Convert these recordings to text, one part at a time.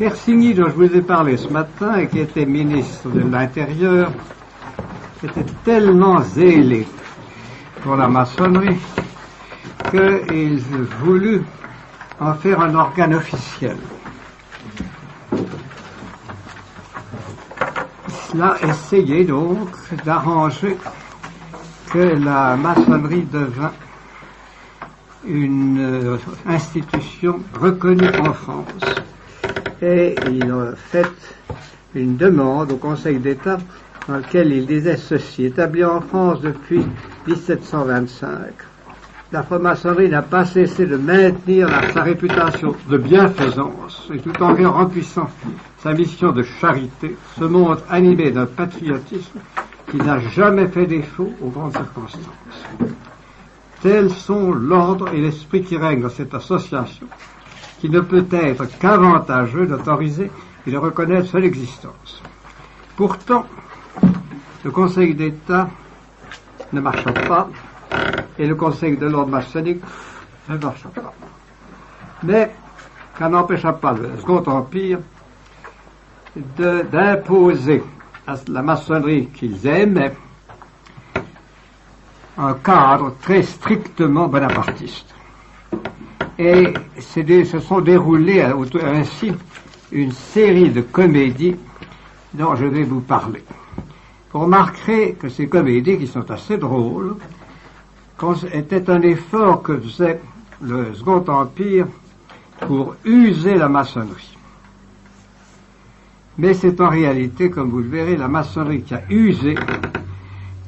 Fersigny, dont je vous ai parlé ce matin, et qui était ministre de l'Intérieur, était tellement zélé pour la maçonnerie qu'il voulut en faire un organe officiel. Il a essayé donc d'arranger que la maçonnerie devint une institution reconnue en France. Et il a fait une demande au Conseil d'État dans laquelle il disait ceci: établi en France depuis 1725, la franc-maçonnerie n'a pas cessé de maintenir sa réputation de bienfaisance et tout en remplissant sa mission de charité, se montre animée d'un patriotisme qui n'a jamais fait défaut aux grandes circonstances. Tels sont l'ordre et l'esprit qui règnent dans cette association, qui ne peut être qu'avantageux d'autoriser et de reconnaître son existence. Pourtant, le Conseil d'État ne marcha pas, et le Conseil de l'ordre maçonnique ne marcha pas. Mais ça n'empêcha pas le Second Empire d'imposer à la maçonnerie qu'ils aimaient un cadre très strictement bonapartiste. Et se sont déroulées ainsi une série de comédies dont je vais vous parler. Vous remarquerez que ces comédies, qui sont assez drôles, étaient un effort que faisait le Second Empire pour user la maçonnerie. Mais c'est en réalité, comme vous le verrez, la maçonnerie qui a usé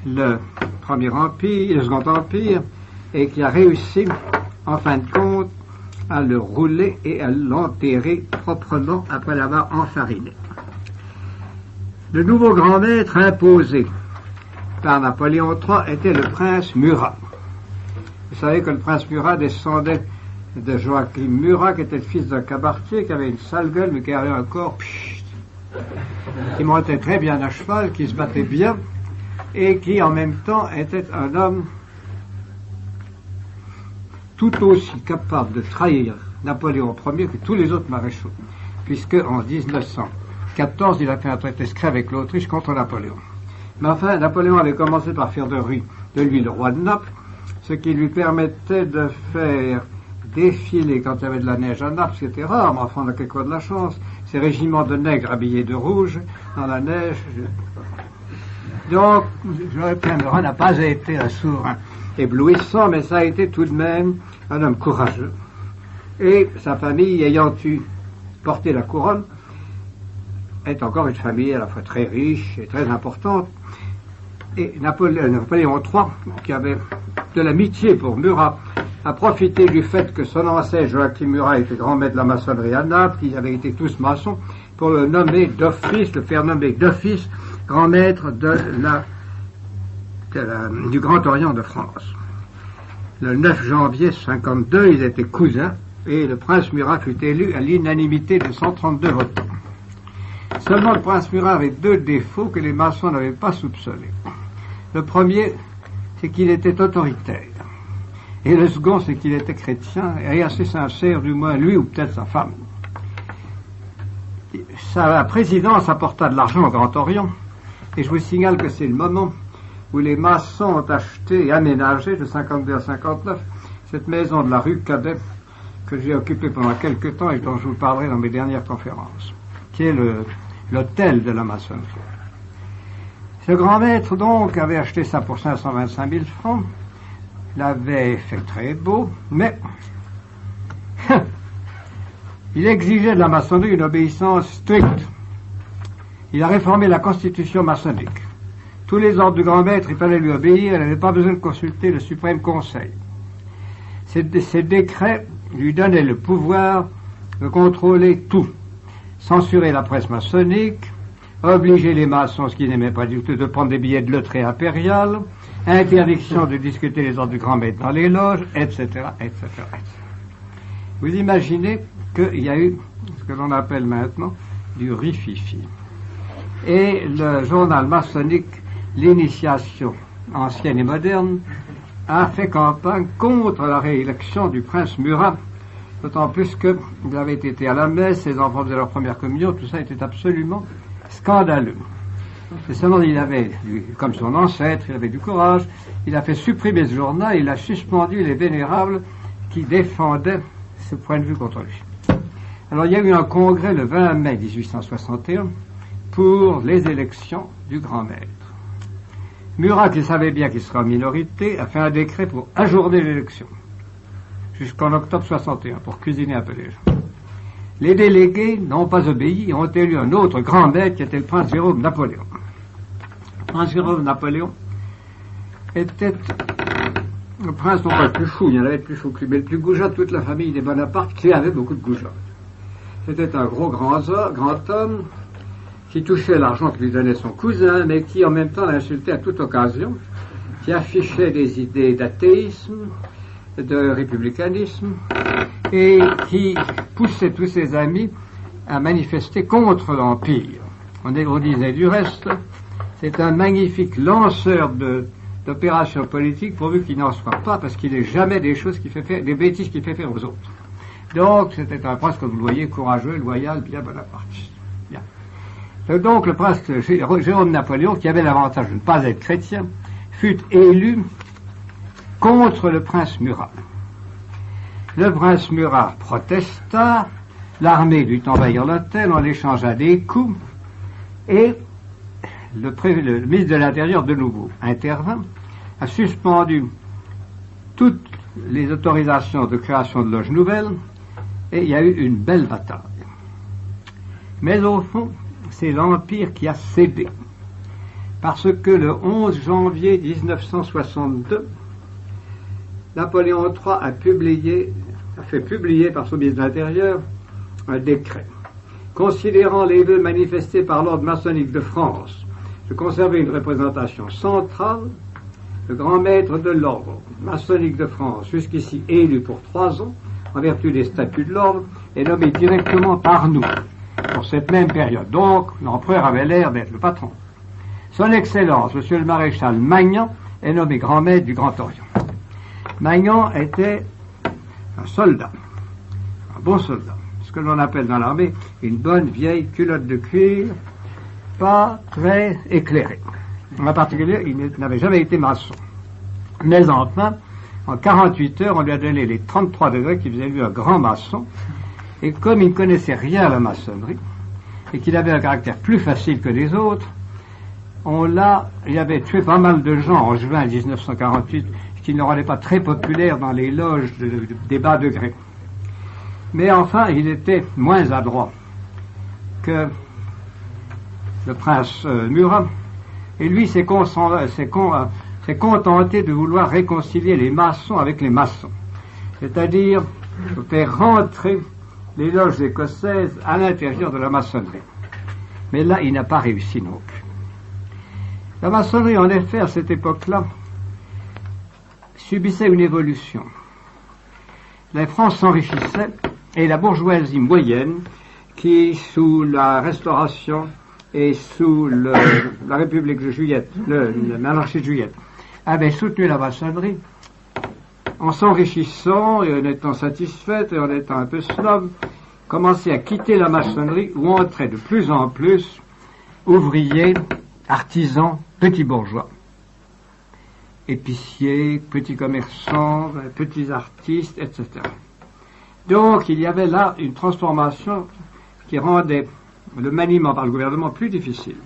le Premier Empire, le Second Empire, et qui a réussi, en fin de compte, à le rouler et à l'enterrer proprement après l'avoir enfariné. Le nouveau grand maître imposé par Napoléon III était le prince Murat. Vous savez que le prince Murat descendait de Joachim Murat, qui était le fils d'un cabaretier, qui avait une sale gueule, mais qui avait un corps qui montait très bien à cheval, qui se battait bien, et qui en même temps était un homme tout aussi capable de trahir Napoléon Ier que tous les autres maréchaux, puisque en 1914 il a fait un traité secret avec l'Autriche contre Napoléon. Mais enfin, Napoléon avait commencé par faire de lui le roi de Naples, ce qui lui permettait de faire défiler, quand il y avait de la neige à Naples, ce qui était rare, mais enfin on a quelquefois de la chance, ces régiments de nègres habillés de rouge dans la neige. Donc, Joachim Murat n'a pas été un souverain éblouissant, mais ça a été tout de même un homme courageux. Et sa famille, ayant porté la couronne, est encore une famille à la fois très riche et très importante. Et Napoléon III, qui avait de l'amitié pour Murat, a profité du fait que son ancêtre Joachim Murat était grand maître de la maçonnerie à Naples, qu'ils avaient été tous maçons, pour le nommer d'office, le faire nommer d'office grand maître du Grand Orient de France. Le 9 janvier 52, ils étaient cousins, et le prince Murat fut élu à l'unanimité de 132 votants. Seulement, le prince Murat avait deux défauts que les maçons n'avaient pas soupçonnés. Le premier, c'est qu'il était autoritaire. Et le second, c'est qu'il était chrétien, et assez sincère, du moins lui ou peut-être sa femme. Sa présidence apporta de l'argent au Grand Orient, et je vous signale que c'est le moment où les maçons ont acheté et aménagé, de 52 à 59, cette maison de la rue Cadet, que j'ai occupée pendant quelques temps et dont je vous parlerai dans mes dernières conférences, qui est l'hôtel de la maçonnerie. Ce grand maître, donc, avait acheté ça pour 525 000 francs, l'avait fait très beau, mais il exigeait de la maçonnerie une obéissance stricte. Il a réformé la constitution maçonnique. Tous les ordres du grand maître, il fallait lui obéir, il n'avait pas besoin de consulter le suprême conseil. Ces décrets lui donnaient le pouvoir de contrôler tout. Censurer la presse maçonnique, obliger les maçons, ce qu'ils n'aimaient pas du tout, de prendre des billets de loterie impériale, interdiction de discuter les ordres du grand maître dans les loges, etc., etc., etc. Vous imaginez qu'il y a eu ce que l'on appelle maintenant du rififi. Et le journal maçonnique, l'Initiation ancienne et moderne, a fait campagne contre la réélection du prince Murat D'autant plus qu'il avait été à la messe, ses enfants faisaient leur première communion, tout ça était absolument scandaleux. Et seulement il avait, comme son ancêtre, il avait du courage, il a fait supprimer ce journal, il a suspendu les vénérables qui défendaient ce point de vue contre lui. Alors il y a eu un congrès le 20 mai 1861 pour les élections du grand maître. Murat, qui savait bien qu'il serait en minorité, a fait un décret pour ajourner l'élection jusqu'en octobre 61 pour cuisiner un peu les gens. Les délégués n'ont pas obéi et ont élu un autre grand maître qui était le prince Jérôme Napoléon. Le prince Jérôme Napoléon était le prince non pas le plus fou, il y en avait le plus fou que lui, mais le plus goujat de toute la famille des Bonaparte, qui avait beaucoup de goujats. C'était un gros grand homme qui touchait l'argent que lui donnait son cousin, mais qui en même temps l'insultait à toute occasion, qui affichait des idées d'athéisme, de républicanisme, et qui poussait tous ses amis à manifester contre l'Empire. On disait du reste, c'est un magnifique lanceur d'opérations politiques, pourvu qu'il n'en soit pas, parce qu'il n'est jamais des bêtises qu'il fait faire aux autres. Donc, c'était un prince, comme vous le voyez, courageux, loyal, bien bonapartiste. Bien. Donc, le prince Jérôme Napoléon, qui avait l'avantage de ne pas être chrétien, fut élu contre le prince Murat. Le prince Murat protesta, l'armée dut envahir l'hôtel, on l'échangea des coups, et le ministre de l'Intérieur, de nouveau, intervint, a suspendu toutes les autorisations de création de loges nouvelles, et il y a eu une belle bataille. Mais au fond, c'est l'Empire qui a cédé, parce que le 11 janvier 1962, Napoléon III a fait publier par son ministre de l'Intérieur un décret considérant les vœux manifestés par l'ordre maçonnique de France de conserver une représentation centrale. Le grand maître de l'ordre maçonnique de France, jusqu'ici élu pour 3 ans, en vertu des statuts de l'ordre, est nommé directement par nous pour cette même période. Donc, l'empereur avait l'air d'être le patron. Son Excellence, Monsieur le maréchal Magnan, est nommé grand maître du Grand Orient. Magnan était un soldat, un bon soldat, ce que l'on appelle dans l'armée une bonne vieille culotte de cuir, pas très éclairée. En particulier, il n'avait jamais été maçon. Mais enfin, en 48 heures, on lui a donné les 33 degrés qui faisaient lui un grand maçon, et comme il ne connaissait rien à la maçonnerie, et qu'il avait un caractère plus facile que les autres, il avait tué pas mal de gens en juin 1948, ce qui ne le rendait pas très populaire dans les loges des bas degrés. Mais enfin, il était moins adroit que le prince Murat, et lui s'est contenté de vouloir réconcilier les maçons avec les maçons, c'est-à-dire faire rentrer les loges écossaises à l'intérieur de la maçonnerie. Mais là, il n'a pas réussi non plus. La maçonnerie, en effet, à cette époque-là, subissait une évolution. La France s'enrichissait, et la bourgeoisie moyenne, qui, sous la Restauration et sous la République de Juillet, l'anarchie de Juillet, avait soutenu la maçonnerie, en s'enrichissant et en étant satisfaite et en étant un peu snob, commençait à quitter la maçonnerie où entraient de plus en plus ouvriers, artisans, petits bourgeois, épiciers, petits commerçants, petits artistes, etc. Donc il y avait là une transformation qui rendait le maniement par le gouvernement plus difficile.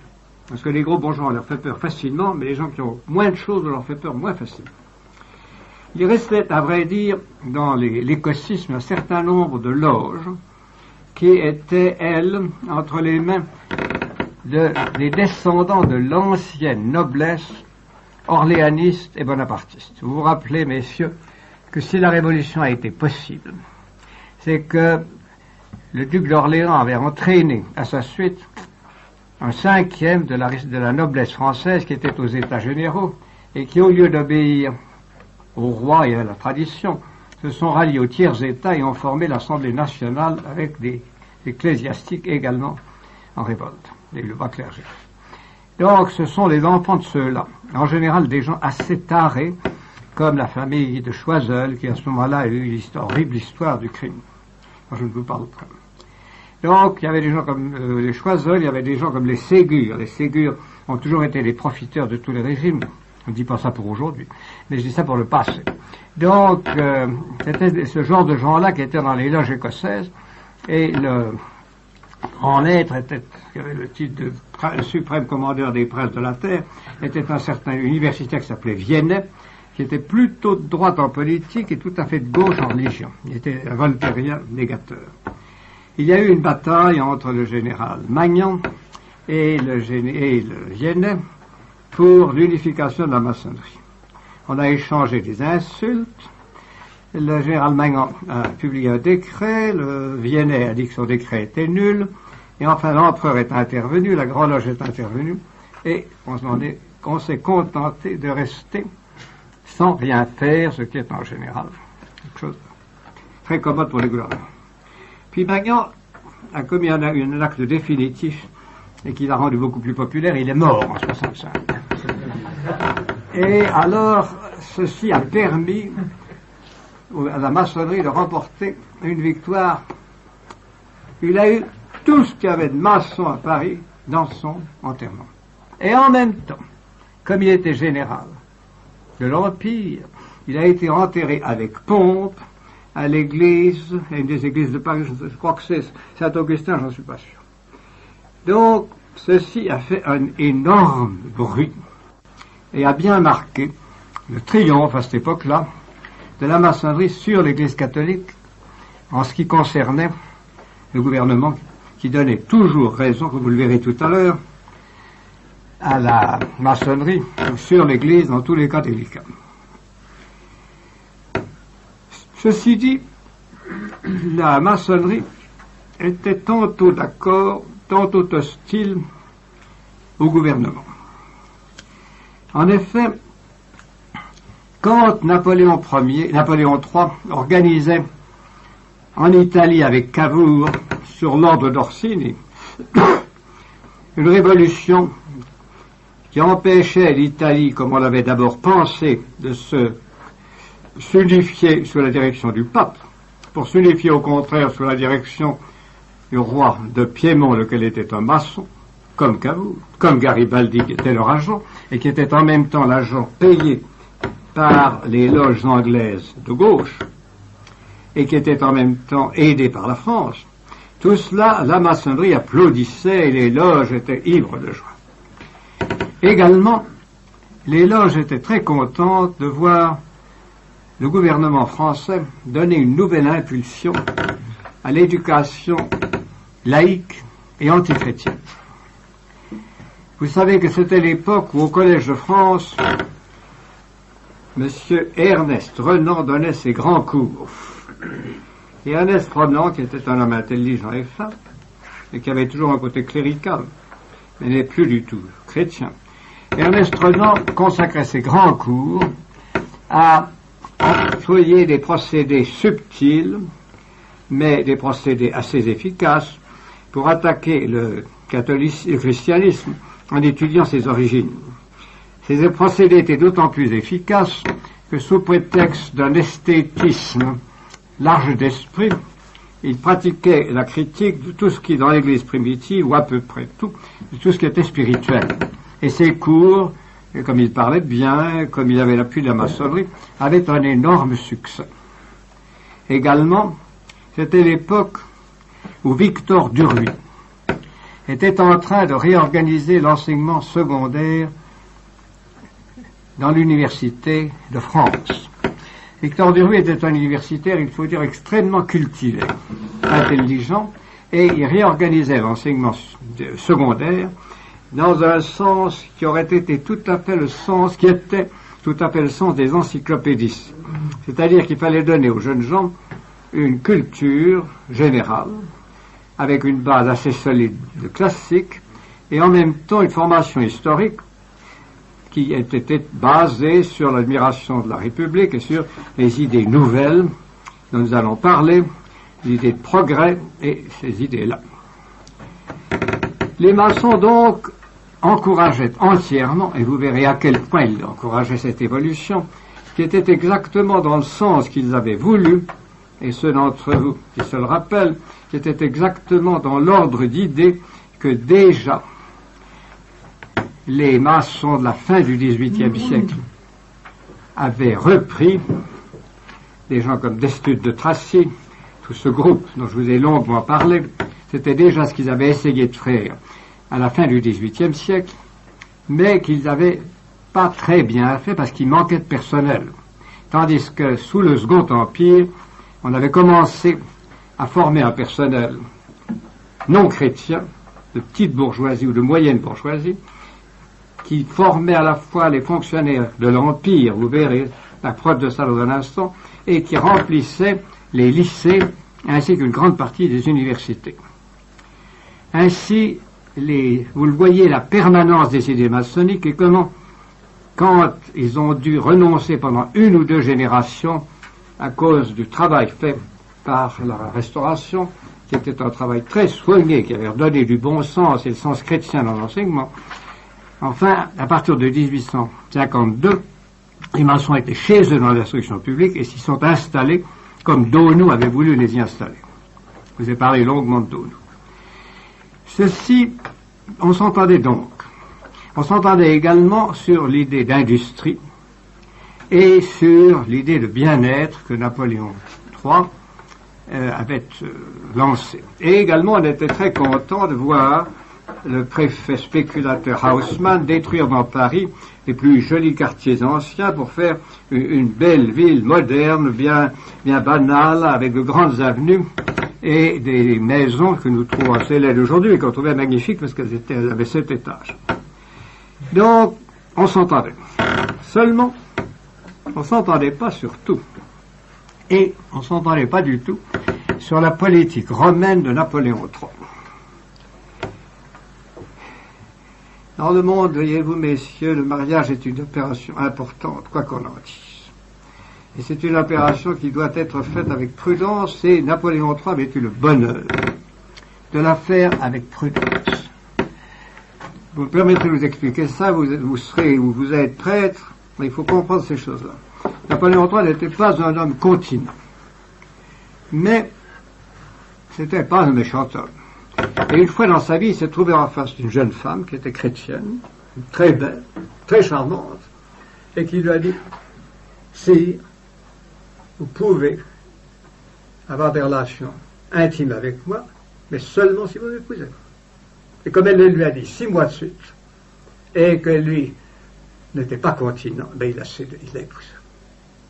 Parce que les gros bourgeois, on leur fait peur facilement, mais les gens qui ont moins de choses, on leur fait peur moins facilement. Il restait, à vrai dire, dans l'écosystème, un certain nombre de loges qui étaient, elles, entre les mains des descendants de l'ancienne noblesse orléaniste et bonapartiste. Vous vous rappelez, messieurs, que si la révolution a été possible, c'est que le duc d'Orléans avait entraîné à sa suite un 5e de la noblesse française qui était aux États généraux et qui, au lieu d'obéir au roi et à la tradition, se sont ralliés aux tiers États et ont formé l'Assemblée nationale avec des ecclésiastiques également en révolte, le bas clergé. Donc ce sont les enfants de ceux-là, en général des gens assez tarés, comme la famille de Choiseul, qui à ce moment-là a eu l'horrible histoire du crime. je ne vous parle pas. Donc, il y avait des gens comme les Choiseul, il y avait des gens comme les Ségur. Les Ségur ont toujours été les profiteurs de tous les régimes. On ne dit pas ça pour aujourd'hui, mais je dis ça pour le passé. Donc, c'était ce genre de gens-là qui étaient dans les loges écossaises, et le grand maître qui avait le titre de suprême commandeur des princes de la terre, était un certain universitaire qui s'appelait Viennet, qui était plutôt de droite en politique et tout à fait de gauche en religion. Il était un voltairien négateur. Il y a eu une bataille entre le général Magnan et le Viennet pour l'unification de la maçonnerie. On a échangé des insultes. Le général Magnan a publié un décret, le Viennet a dit que son décret était nul, et enfin l'empereur est intervenu, la Grande Loge est intervenue, et on s'est contenté de rester sans rien faire, ce qui est en général quelque chose de très commode pour les gouvernements. Puis Magnan a commis un acte définitif et qui l'a rendu beaucoup plus populaire, il est mort en 65. Et alors, ceci a permis à la maçonnerie de remporter une victoire. Il a eu tout ce qu'il y avait de maçon à Paris dans son enterrement. Et en même temps, comme il était général de l'Empire, il a été enterré avec pompe à l'église, à une des églises de Paris, je crois que c'est Saint-Augustin, j'en suis pas sûr. Donc, ceci a fait un énorme bruit et a bien marqué le triomphe à cette époque-là de la maçonnerie sur l'Église catholique en ce qui concernait le gouvernement qui donnait toujours raison, comme vous le verrez tout à l'heure, à la maçonnerie sur l'Église dans tous les cas délicats. Ceci dit, la maçonnerie était tantôt d'accord, tantôt hostile au gouvernement. En effet, quand Napoléon III organisait en Italie avec Cavour, sur l'ordre d'Orsini, une révolution qui empêchait l'Italie, comme on l'avait d'abord pensé, de s'unifier sous la direction du pape, pour s'unifier au contraire sous la direction du roi de Piémont, lequel était un maçon, comme Cavour, comme Garibaldi, qui était leur agent, et qui était en même temps l'agent payé par les loges anglaises de gauche, et qui était en même temps aidé par la France. Tout cela, la maçonnerie applaudissait et les loges étaient ivres de joie. Également, les loges étaient très contentes de voir le gouvernement français donner une nouvelle impulsion à l'éducation laïque et antichrétienne. Vous savez que c'était l'époque où, au Collège de France, M. Ernest Renan donnait ses grands cours. Et Ernest Renan, qui était un homme intelligent et fin, et qui avait toujours un côté clérical, mais n'est plus du tout chrétien, Ernest Renan consacrait ses grands cours à employer des procédés subtils, mais des procédés assez efficaces, pour attaquer le christianisme en étudiant ses origines. Ces procédés étaient d'autant plus efficaces que, sous prétexte d'un esthétisme large d'esprit, il pratiquait la critique de tout ce qui, dans l'Église primitive, ou à peu près tout, de tout ce qui était spirituel. Et ses cours, et comme il parlait bien, comme il avait l'appui de la maçonnerie, avaient un énorme succès. Également, c'était l'époque où Victor Duruy était en train de réorganiser l'enseignement secondaire dans l'université de France. Victor Duruy était un universitaire, il faut dire, extrêmement cultivé, intelligent, et il réorganisait l'enseignement secondaire dans un sens qui aurait été tout à fait le sens, qui était tout à fait le sens des encyclopédistes. C'est-à-dire qu'il fallait donner aux jeunes gens une culture générale, avec une base assez solide de classique, et en même temps une formation historique qui était basée sur l'admiration de la République et sur les idées nouvelles dont nous allons parler, l'idée de progrès et ces idées-là. Les maçons donc encourageaient entièrement, et vous verrez à quel point ils encourageaient cette évolution, qui était exactement dans le sens qu'ils avaient voulu et ceux d'entre vous qui se le rappellent, c'était exactement dans l'ordre d'idées que déjà les maçons de la fin du XVIIIe siècle avaient repris, des gens comme Destutt de Tracy, tout ce groupe dont je vous ai longuement parlé, c'était déjà ce qu'ils avaient essayé de faire à la fin du XVIIIe siècle, mais qu'ils n'avaient pas très bien fait parce qu'il manquait de personnel. Tandis que sous le Second Empire, on avait commencé à former un personnel non chrétien, de petite bourgeoisie ou de moyenne bourgeoisie, qui formait à la fois les fonctionnaires de l'Empire, vous verrez la preuve de ça dans un instant, et qui remplissait les lycées ainsi qu'une grande partie des universités. Ainsi, vous le voyez, la permanence des idées maçonniques et comment, quand ils ont dû renoncer pendant une ou deux générations à cause du travail fait par la Restauration, qui était un travail très soigné, qui avait redonné du bon sens et le sens chrétien dans l'enseignement. Enfin, à partir de 1852, les maçons étaient chez eux dans l'instruction publique et s'y sont installés comme Daunou avait voulu les y installer. Je vous ai parlé longuement de Daunou. Ceci, on s'entendait donc. On s'entendait également sur l'idée d'industrie et sur l'idée de bien-être que Napoléon III avait lancé. Et également, on était très content de voir le préfet spéculateur Haussmann détruire dans Paris les plus jolis quartiers anciens pour faire une belle ville moderne, bien banale, avec de grandes avenues et des maisons que nous trouvons assez laides aujourd'hui et qu'on trouvait magnifiques parce qu'elles avaient 7 étages. Donc, on s'entendait. Seulement, on s'entendait pas sur tout. Et on s'entendait pas du tout sur la politique romaine de Napoléon III. Dans le monde, voyez-vous, messieurs, le mariage est une opération importante, quoi qu'on en dise. Et c'est une opération qui doit être faite avec prudence, et Napoléon III avait eu le bonheur de la faire avec prudence. Vous me permettrez de vous expliquer ça, vous serez ou vous êtes prêtre, mais il faut comprendre ces choses-là. Napoléon III n'était pas un homme continent, mais c'était pas un méchant homme. Et une fois dans sa vie, il s'est trouvé en face d'une jeune femme qui était chrétienne, très belle, très charmante, et qui lui a dit « Sire, vous pouvez avoir des relations intimes avec moi, mais seulement si vous m'épousez. » Et comme elle le lui a dit 6 mois de suite, et que lui n'était pas continent, ben il l'a épousé.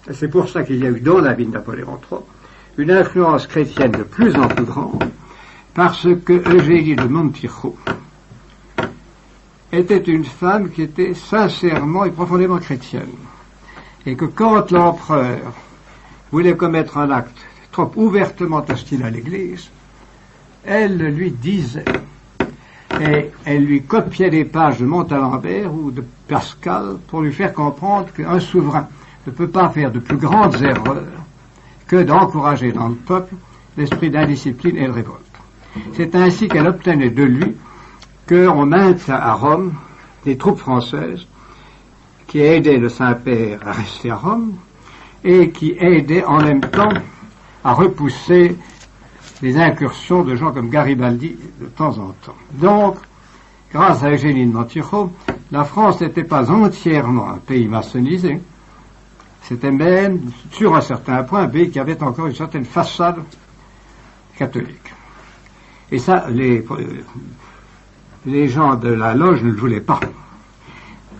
Et c'est pour ça qu'il y a eu dans la vie de Napoléon III une influence chrétienne de plus en plus grande, parce que Eugénie de Montijo était une femme qui était sincèrement et profondément chrétienne. Et que quand l'empereur voulait commettre un acte trop ouvertement hostile à l'Église, elle le lui disait. Et elle lui copiait des pages de Montalembert ou de Pascal pour lui faire comprendre qu'un souverain ne peut pas faire de plus grandes erreurs que d'encourager dans le peuple l'esprit d'indiscipline et de révolte. C'est ainsi qu'elle obtenait de lui qu'on maintient à Rome des troupes françaises qui aidaient le Saint-Père à rester à Rome et qui aidaient en même temps à repousser les incursions de gens comme Garibaldi de temps en temps. Donc, grâce à Eugénie de Montijo, la France n'était pas entièrement un pays maçonnisé, c'était même, sur un certain point, un pays qui avait encore une certaine façade catholique. Et ça, les gens de la loge ne le voulaient pas.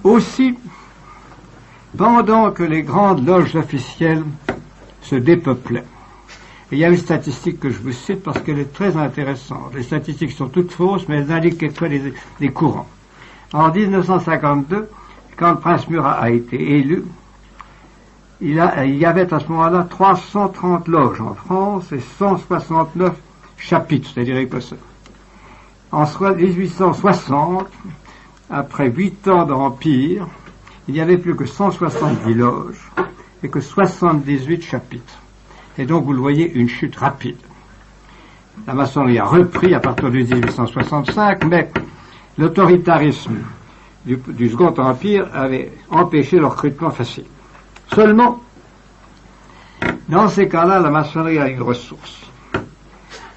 Aussi, pendant que les grandes loges officielles se dépeuplaient, et il y a une statistique que je vous cite parce qu'elle est très intéressante. Les statistiques sont toutes fausses, mais elles indiquent quelquefois des courants. En 1952, quand le prince Murat a été élu, il y avait à ce moment-là 330 loges en France et 169 chapitres, c'est-à-dire écossais. En 1860, après 8 ans d'empire, il n'y avait plus que 170 loges et que 78 chapitres. Et donc, vous le voyez, une chute rapide. La maçonnerie a repris à partir de 1865, mais l'autoritarisme du Second Empire avait empêché le recrutement facile. Seulement, Dans ces cas-là, la maçonnerie a une ressource.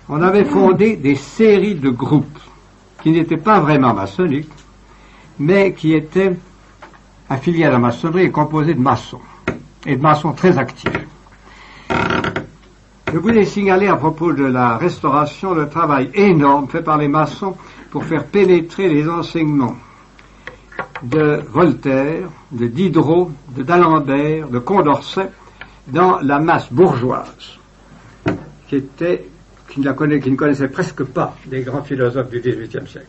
On avait fondé des séries de groupes qui n'étaient pas vraiment maçonniques, mais qui étaient affiliés à la maçonnerie et composés de maçons, et de maçons très actifs. Je voulais signaler à propos de la restauration le travail énorme fait par les maçons pour faire pénétrer les enseignements de Voltaire, de Diderot, de d'Alembert, de Condorcet dans la masse bourgeoise qui ne connaissait presque pas les grands philosophes du XVIIIe siècle.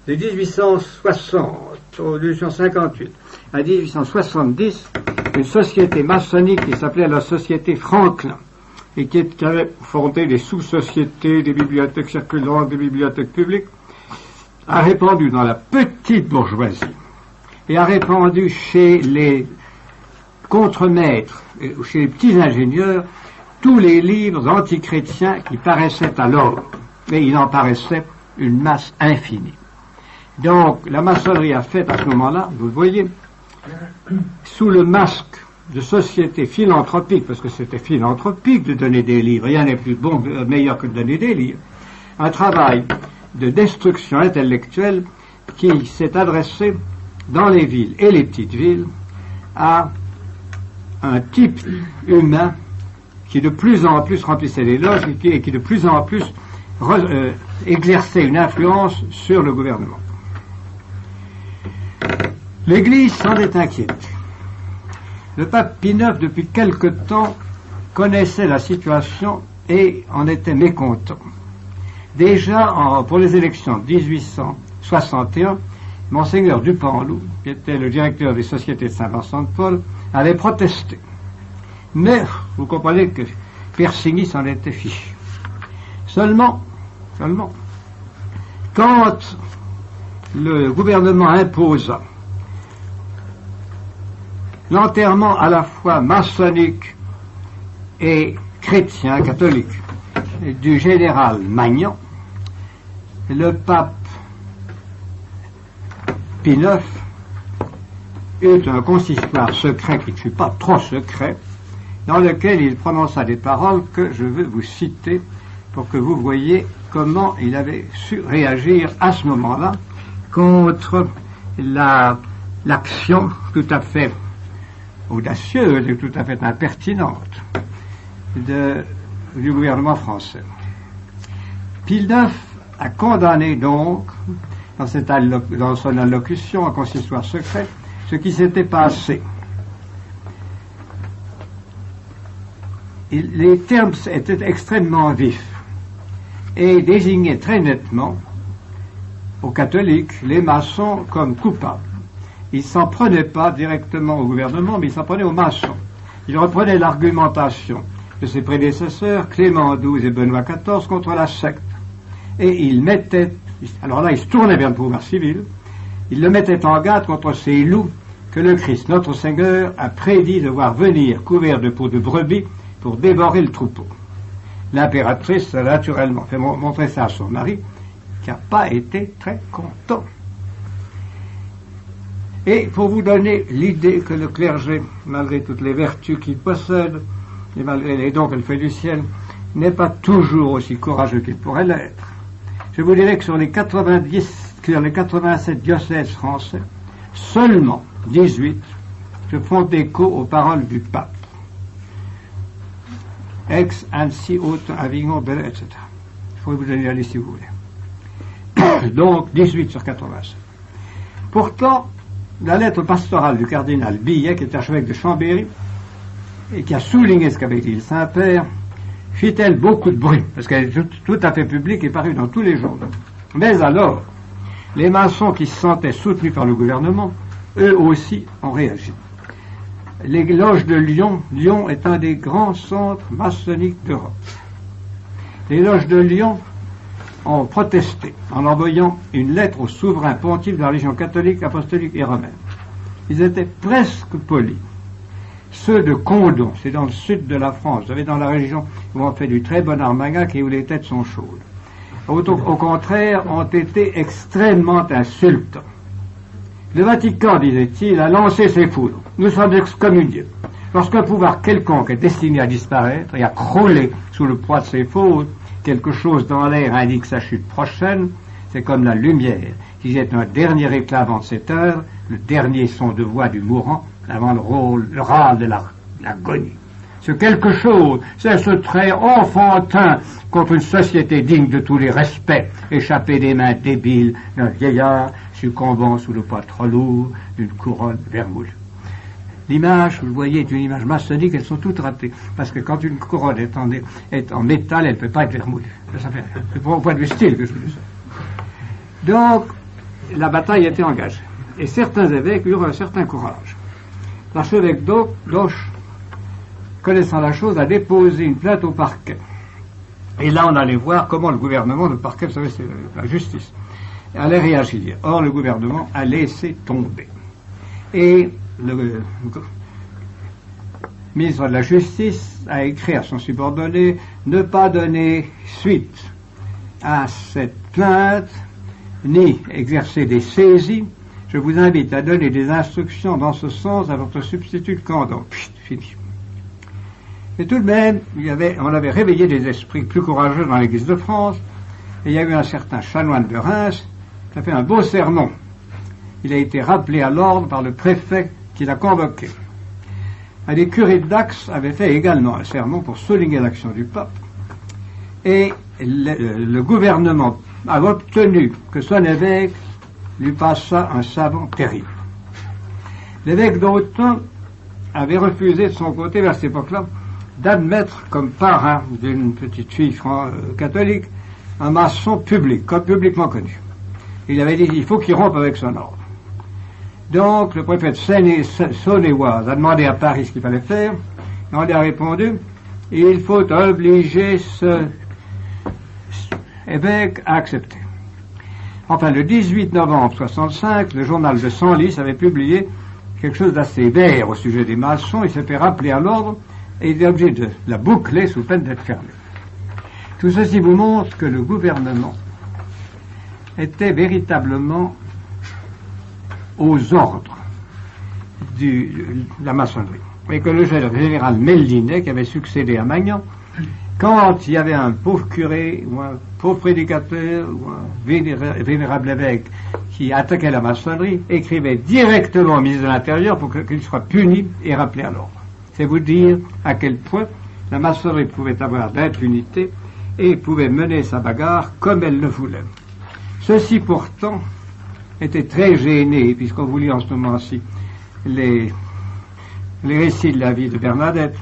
De 1860 au 1858 à 1870, une société maçonnique qui s'appelait la Société Franklin et qui avait fondé des sous-sociétés, des bibliothèques circulantes, des bibliothèques publiques, a répandu dans la petite bourgeoisie et a répandu chez les contremaîtres, chez les petits ingénieurs, tous les livres antichrétiens qui paraissaient alors. Et il en paraissait une masse infinie. Donc, la maçonnerie a fait à ce moment-là, vous le voyez, sous le masque de société philanthropique, parce que c'était philanthropique de donner des livres, rien n'est plus bon, meilleur que de donner des livres, un travail de destruction intellectuelle qui s'est adressé dans les villes et les petites villes à un type humain qui de plus en plus remplissait les loges et qui de plus en plus exerçait une influence sur le gouvernement. L'Église s'en est inquiétée. Le pape Pie IX, depuis quelque temps, connaissait la situation et en était mécontent. Déjà, pour les élections de 1861, Monseigneur Dupanloup, qui était le directeur des sociétés de Saint-Vincent-de-Paul, avait protesté. Mais, vous comprenez que Persigny s'en était fichu. Seulement, quand le gouvernement imposa l'enterrement à la fois maçonnique et chrétien, catholique, du général Magnan, le pape Pie IX eut un consistoire secret qui ne fut pas trop secret, dans lequel il prononça des paroles que je veux vous citer pour que vous voyiez comment il avait su réagir à ce moment-là contre l'action tout à fait audacieuse et tout à fait impertinente du gouvernement français. Pie IX a condamné donc, dans son allocution, un consistoire secret, ce qui s'était passé. Les termes étaient extrêmement vifs et désignaient très nettement aux catholiques les maçons comme coupables. Il ne s'en prenait pas directement au gouvernement, mais il s'en prenait aux maçons. Il reprenait l'argumentation de ses prédécesseurs, Clément XII et Benoît XIV, contre la secte. Et il mettait, alors là il se tournait vers le pouvoir civil, il le mettait en garde contre ces loups que le Christ, notre Seigneur, a prédit de voir venir couverts de peau de brebis pour dévorer le troupeau. L'impératrice a naturellement fait montrer ça à son mari, qui n'a pas été très content. Et pour vous donner l'idée que le clergé, malgré toutes les vertus qu'il possède, et malgré les dons qu'elle fait du ciel, n'est pas toujours aussi courageux qu'il pourrait l'être, je vous dirais que sur les 87 diocèses français, seulement 18 se font écho aux paroles du pape. Aix, Annecy, Autun, Avignon, Belley, etc. Je pourrais vous donner la liste si vous voulez. Donc 18 sur 87. Pourtant, la lettre pastorale du cardinal Billet, qui est archevêque de Chambéry, et qui a souligné ce qu'avait dit le Saint-Père, fit-elle beaucoup de bruit, parce qu'elle est tout à fait publique et parue dans tous les journaux. Mais alors, les maçons qui se sentaient soutenus par le gouvernement, eux aussi ont réagi. Les loges de Lyon est un des grands centres maçonniques d'Europe. Les loges de Lyon ont protesté en envoyant une lettre au souverain pontife de la religion catholique, apostolique et romaine. Ils étaient presque polis. Ceux de Condom, c'est dans le sud de la France, vous savez, dans la région où on fait du très bon armagnac et où les têtes sont chaudes. Au contraire, ont été extrêmement insultants. Le Vatican, disait-il, a lancé ses foudres. Nous sommes excommuniés. Lorsqu'un pouvoir quelconque est destiné à disparaître et à crouler sous le poids de ses fautes, quelque chose dans l'air indique sa chute prochaine. C'est comme la lumière qui jette un dernier éclat avant de s'éteindre, le dernier son de voix du mourant avant le râle de l'agonie. Ce quelque chose, c'est ce trait enfantin contre une société digne de tous les respects, échappé des mains débiles d'un vieillard succombant sous le poids trop lourd d'une couronne vermoulue. L'image, vous le voyez, est une image maçonnique, elles sont toutes ratées, parce que quand une couronne est en métal, elle ne peut pas être vermoulue. Ça fait, c'est au point de vue style que je dis ça. Donc, la bataille était engagée. Et certains évêques eurent un certain courage. L'archevêque d'Auch, connaissant la chose, a déposé une plainte au parquet. Et là, on allait voir comment le gouvernement, le parquet, vous savez, c'est la justice, allait réagir. Or, le gouvernement a laissé tomber. Et le ministre de la Justice a écrit à son subordonné ne pas donner suite à cette plainte, ni exercer des saisies. Je vous invite à donner des instructions dans ce sens à votre substitut de canton. Fini. Et tout de même, on avait réveillé des esprits plus courageux dans l'Église de France, et il y a eu un certain chanoine de Reims qui a fait un beau sermon. Il a été rappelé à l'ordre par le préfet qui l'a convoqué. Les curés de Dax avaient fait également un sermon pour souligner l'action du pape, et le gouvernement a obtenu que son évêque lui passât un savon terrible. L'évêque d'Autun avait refusé de son côté, vers cette époque-là, d'admettre comme parrain d'une petite fille catholique un maçon public, comme publiquement connu. Il avait dit il faut qu'il rompe avec son ordre. Donc le préfet de Saône-et-Oise a demandé à Paris ce qu'il fallait faire, et on lui a répondu il faut obliger ce évêque à accepter. Enfin, le 18 novembre 1965, le journal de Senlis avait publié quelque chose d'assez vert au sujet des maçons. Il s'est fait rappeler à l'ordre et il est obligé de la boucler sous peine d'être fermé. Tout ceci vous montre que le gouvernement était véritablement aux ordres de la maçonnerie. Et que le général Mellinet, qui avait succédé à Magnan, quand il y avait un pauvre curé, ou un pauvre prédicateur, ou un vénérable évêque qui attaquait la maçonnerie, écrivait directement au ministre de l'Intérieur pour qu'il soit puni et rappelé à l'ordre. C'est vous dire à quel point la maçonnerie pouvait avoir d'impunité et pouvait mener sa bagarre comme elle le voulait. Ceci pourtant était très gêné, puisqu'on vous lit en ce moment-ci les récits de la vie de Bernadette,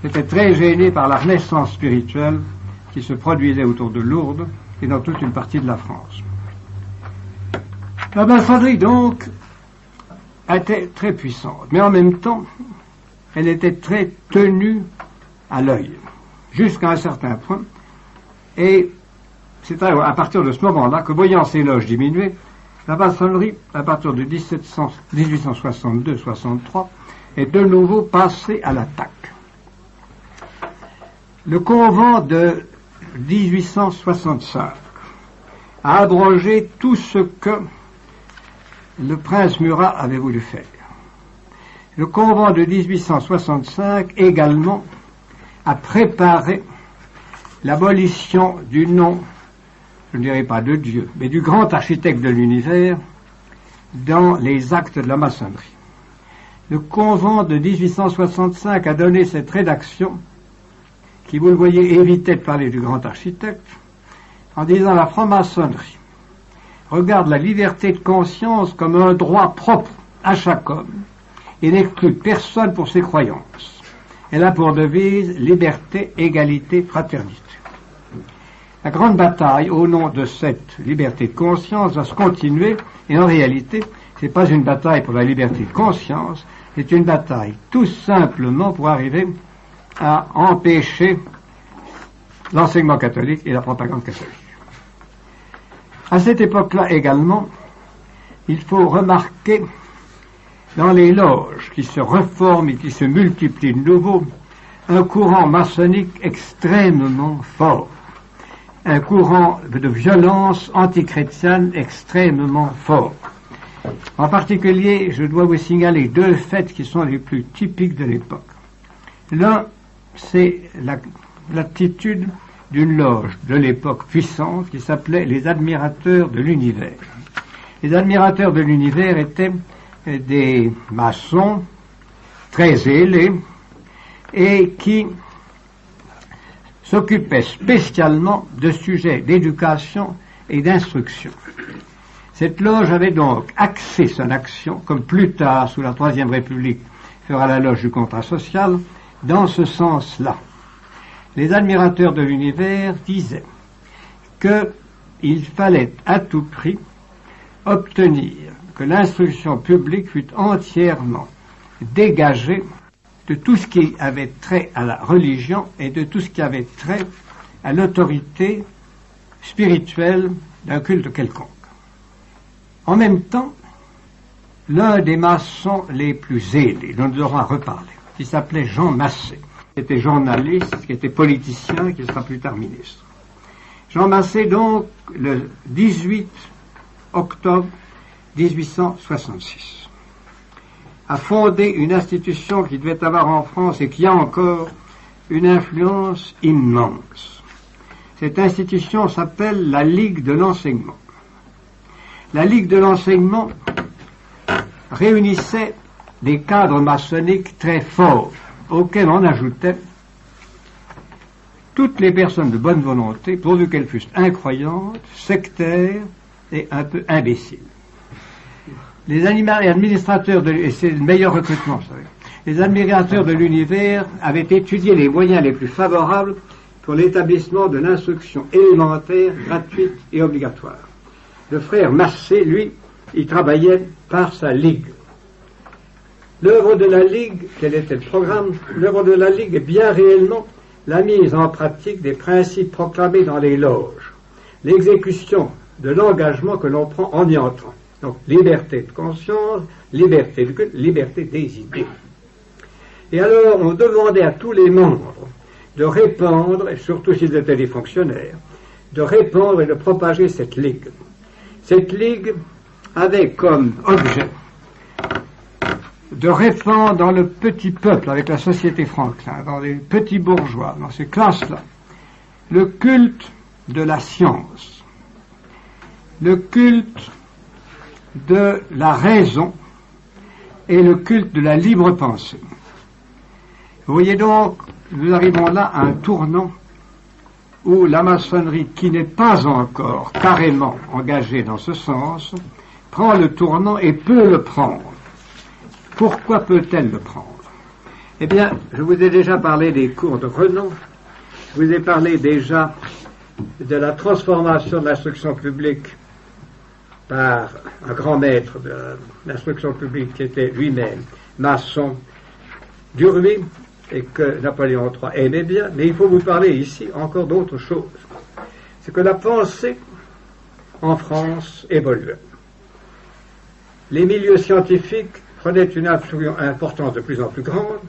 était très gêné par la renaissance spirituelle qui se produisait autour de Lourdes et dans toute une partie de la France. La maçonnerie, donc, était très puissante, mais en même temps, elle était très tenue à l'œil, jusqu'à un certain point, et c'est à partir de ce moment-là que, voyant ses loges diminuer, la maçonnerie, à partir de 1862-63, est de nouveau passée à l'attaque. Le convent de 1865 a abrogé tout ce que le prince Murat avait voulu faire. Le convent de 1865 également a préparé l'abolition du nom, je ne dirais pas de Dieu, mais du grand architecte de l'univers dans les actes de la maçonnerie. Le convent de 1865 a donné cette rédaction qui, vous le voyez, évitait de parler du grand architecte, en disant la franc-maçonnerie regarde la liberté de conscience comme un droit propre à chaque homme et n'exclut personne pour ses croyances. Elle a pour devise liberté, égalité, fraternité. La grande bataille au nom de cette liberté de conscience va se continuer, et en réalité, ce n'est pas une bataille pour la liberté de conscience, c'est une bataille tout simplement pour arriver à empêcher l'enseignement catholique et la propagande catholique. À cette époque-là également, il faut remarquer dans les loges qui se reforment et qui se multiplient de nouveau, un courant maçonnique extrêmement fort, un courant de violence antichrétienne extrêmement fort. En particulier, je dois vous signaler deux faits qui sont les plus typiques de l'époque. L'un, c'est l'attitude d'une loge de l'époque puissante qui s'appelait les admirateurs de l'univers. Les admirateurs de l'univers étaient des maçons très zélés et qui s'occupaient spécialement de sujets d'éducation et d'instruction. Cette loge avait donc axé son action, comme plus tard, sous la Troisième République, fera la loge du contrat social, dans ce sens-là. Les admirateurs de l'univers disaient qu'il fallait à tout prix obtenir que l'instruction publique fût entièrement dégagée de tout ce qui avait trait à la religion et de tout ce qui avait trait à l'autorité spirituelle d'un culte quelconque. En même temps, l'un des maçons les plus zélés, dont nous aurons à reparler, qui s'appelait Jean Massé, qui était journaliste, qui était politicien, qui sera plus tard ministre. Jean Massé, donc, le 18 octobre 1866, a fondé une institution qui devait avoir en France et qui a encore une influence immense. Cette institution s'appelle la Ligue de l'enseignement. La Ligue de l'enseignement réunissait des cadres maçonniques très forts, auxquels on ajoutait toutes les personnes de bonne volonté, pourvu qu'elles fussent incroyantes, sectaires et un peu imbéciles. Les administrateurs et c'est le meilleur recrutement, vous savez, les administrateurs de l'univers avaient étudié les moyens les plus favorables pour l'établissement de l'instruction élémentaire, gratuite et obligatoire. Le frère Massé, lui, il travaillait par sa ligue. L'œuvre de la ligue, quel était le programme? L'œuvre de la ligue est bien réellement la mise en pratique des principes proclamés dans les loges, l'exécution de l'engagement que l'on prend en y entrant. Donc, liberté de conscience, liberté de culte, liberté des idées. Et alors, on demandait à tous les membres de répandre, et surtout s'ils étaient des fonctionnaires, de répandre et de propager cette ligue. Cette ligue avait comme objet de répandre dans le petit peuple, avec la société Franklin, dans les petits bourgeois, dans ces classes-là, le culte de la science, le culte de la raison et le culte de la libre pensée. Vous voyez donc, nous arrivons là à un tournant où la maçonnerie, qui n'est pas encore carrément engagée dans ce sens, prend le tournant et peut le prendre. Pourquoi peut-elle le prendre? Eh bien, je vous ai déjà parlé des cours de renom, je vous ai parlé déjà de la transformation de l'instruction publique par un grand maître de l'instruction publique qui était lui-même maçon d'Urville et que Napoléon III aimait bien, mais il faut vous parler ici encore d'autre chose. C'est que la pensée en France évoluait. Les milieux scientifiques prenaient une importance de plus en plus grande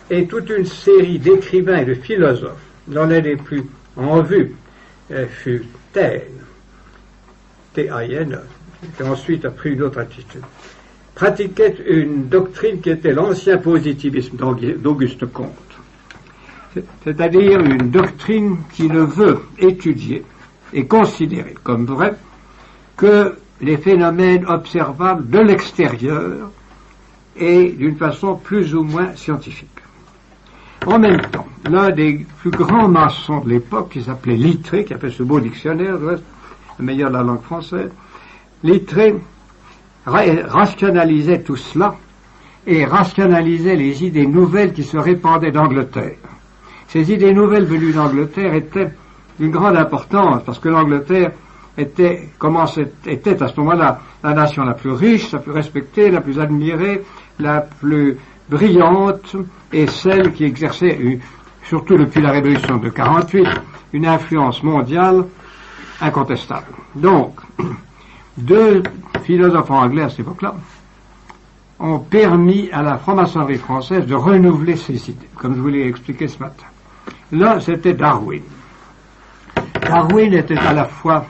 et toute une série d'écrivains et de philosophes, l'un des plus en vue fut Taine, T-A-I-N, qui ensuite a pris une autre attitude, pratiquait une doctrine qui était l'ancien positivisme d'Auguste Comte, c'est-à-dire une doctrine qui ne veut étudier et considérer comme vrai que les phénomènes observables de l'extérieur et d'une façon plus ou moins scientifique. En même temps, l'un des plus grands maçons de l'époque, qui s'appelait Littré, qui a fait ce beau dictionnaire, le meilleur de la langue française, Littré rationalisait tout cela et rationalisait les idées nouvelles qui se répandaient d'Angleterre. Ces idées nouvelles venues d'Angleterre étaient d'une grande importance parce que l'Angleterre était à ce moment-là la nation la plus riche, la plus respectée, la plus admirée, la plus brillante et celle qui exerçait, surtout depuis la Révolution de 1948, une influence mondiale incontestable. Donc, deux philosophes anglais à cette époque-là ont permis à la franc-maçonnerie française de renouveler ses idées, comme je vous l'ai expliqué ce matin. L'un, c'était Darwin. Darwin était à la fois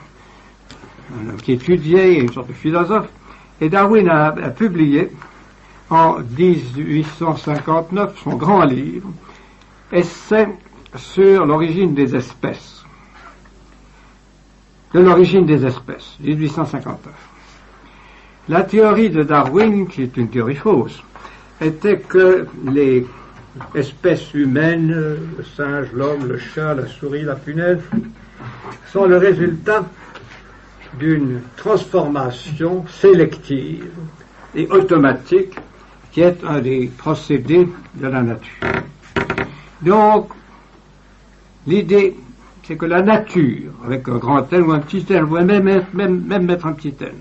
un homme qui étudiait, une sorte de philosophe, et Darwin a publié en 1859 son grand livre essai sur l'origine des espèces. De l'origine des espèces, 1859. La théorie de Darwin, qui est une théorie fausse, était que les espèces humaines, le singe, l'homme, le chat, la souris, la punaise, sont le résultat d'une transformation sélective et automatique qui est un des procédés de la nature. Donc, l'idée, c'est que la nature, avec un grand N ou un petit N, ou même mettre un petit N,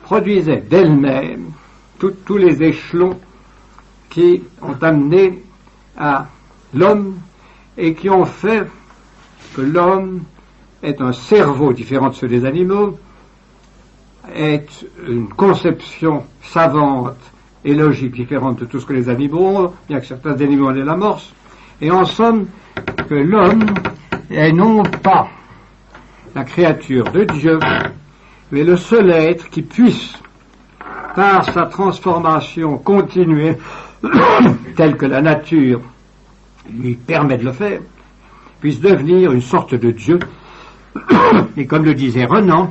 produisait d'elle-même tous les échelons qui ont amené à l'homme et qui ont fait que l'homme est un cerveau différent de ceux des animaux, est une conception savante et logique différente de tout ce que les animaux ont, bien que certains animaux en aient l'amorce, et en somme que l'homme est non pas la créature de Dieu, mais le seul être qui puisse, par sa transformation continuée, telle que la nature lui permet de le faire, puisse devenir une sorte de Dieu. Et comme le disait Renan,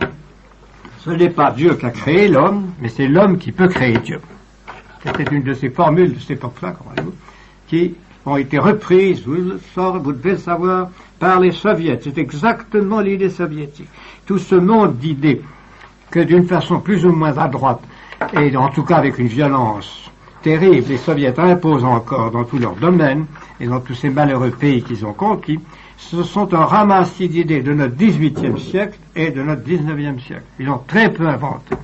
ce n'est pas Dieu qui a créé l'homme, mais c'est l'homme qui peut créer Dieu. C'était une de ces formules de cette époque-là, qui ont été reprises, vous devez le savoir, par les soviets. C'est exactement l'idée soviétique. Tout ce monde d'idées que d'une façon plus ou moins à droite, et en tout cas avec une violence terrible, les soviets imposent encore dans tous leurs domaines, et dans tous ces malheureux pays qu'ils ont conquis, ce sont un ramassis d'idées de notre XVIIIe siècle et de notre XIXe siècle. Ils ont très peu inventé.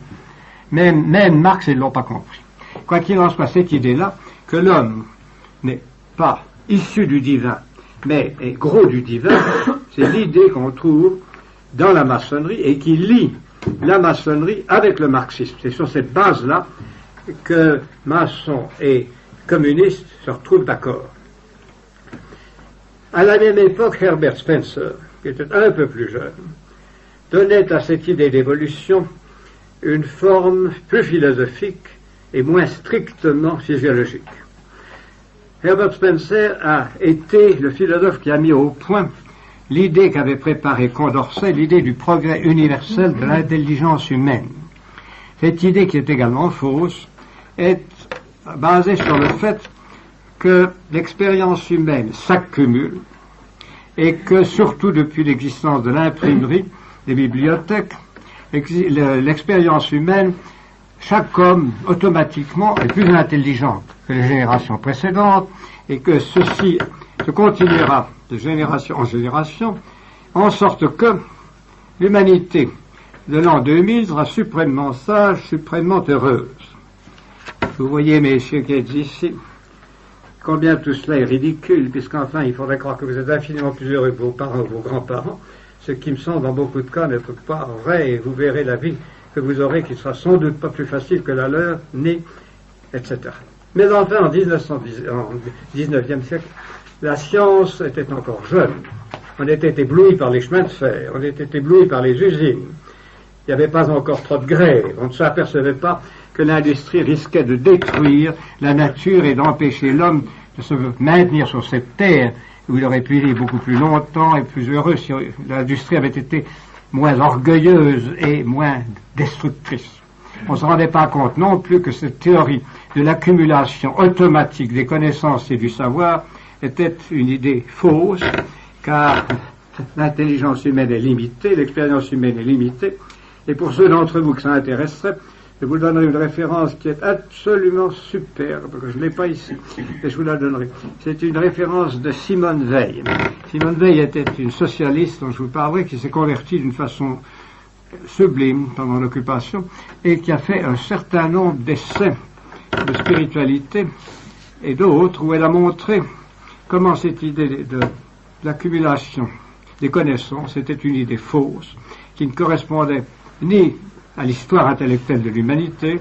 Même Marx, ils ne l'ont pas compris. Quoi qu'il en soit, cette idée-là, que l'homme n'est pas issu du divin, mais est gros du divin, c'est l'idée qu'on trouve dans la maçonnerie et qui lie la maçonnerie avec le marxisme. C'est sur cette base-là que maçons et communistes se retrouvent d'accord. À la même époque, Herbert Spencer, qui était un peu plus jeune, donnait à cette idée d'évolution une forme plus philosophique et moins strictement physiologique. Herbert Spencer a été le philosophe qui a mis au point l'idée qu'avait préparée Condorcet, l'idée du progrès universel de l'intelligence humaine. Cette idée, qui est également fausse, est basée sur le fait que l'expérience humaine s'accumule et que, surtout depuis l'existence de l'imprimerie, des bibliothèques, l'expérience humaine, chaque homme, automatiquement, est plus intelligent que les générations précédentes et que ceci se continuera de génération en génération, en sorte que l'humanité de l'an 2000 sera suprêmement sage, suprêmement heureuse. Vous voyez, messieurs qui êtes ici, combien tout cela est ridicule, puisqu'enfin, il faudrait croire que vous êtes infiniment plus heureux que vos parents ou vos grands-parents, ce qui me semble dans beaucoup de cas n'être pas vrai, et vous verrez la vie que vous aurez qui sera sans doute pas plus facile que la leur, ni, etc. Mais enfin, en 19e siècle, la science était encore jeune. On était ébloui par les chemins de fer, on était ébloui par les usines. Il n'y avait pas encore trop de grèves, on ne s'apercevait pas que l'industrie risquait de détruire la nature et d'empêcher l'homme de se maintenir sur cette terre où il aurait pu vivre beaucoup plus longtemps et plus heureux si l'industrie avait été moins orgueilleuse et moins destructrice. On ne se rendait pas compte non plus que cette théorie de l'accumulation automatique des connaissances et du savoir était une idée fausse, car l'intelligence humaine est limitée, l'expérience humaine est limitée, et pour ceux d'entre vous que ça intéresserait, je vous donnerai une référence qui est absolument superbe, que je ne l'ai pas ici, mais je vous la donnerai. C'est une référence de Simone Veil. Simone Veil était une socialiste dont je vous parlerai, qui s'est convertie d'une façon sublime pendant l'occupation, et qui a fait un certain nombre d'essais de spiritualité et d'autres, où elle a montré comment cette idée de l'accumulation des connaissances était une idée fausse, qui ne correspondait ni à l'histoire intellectuelle de l'humanité,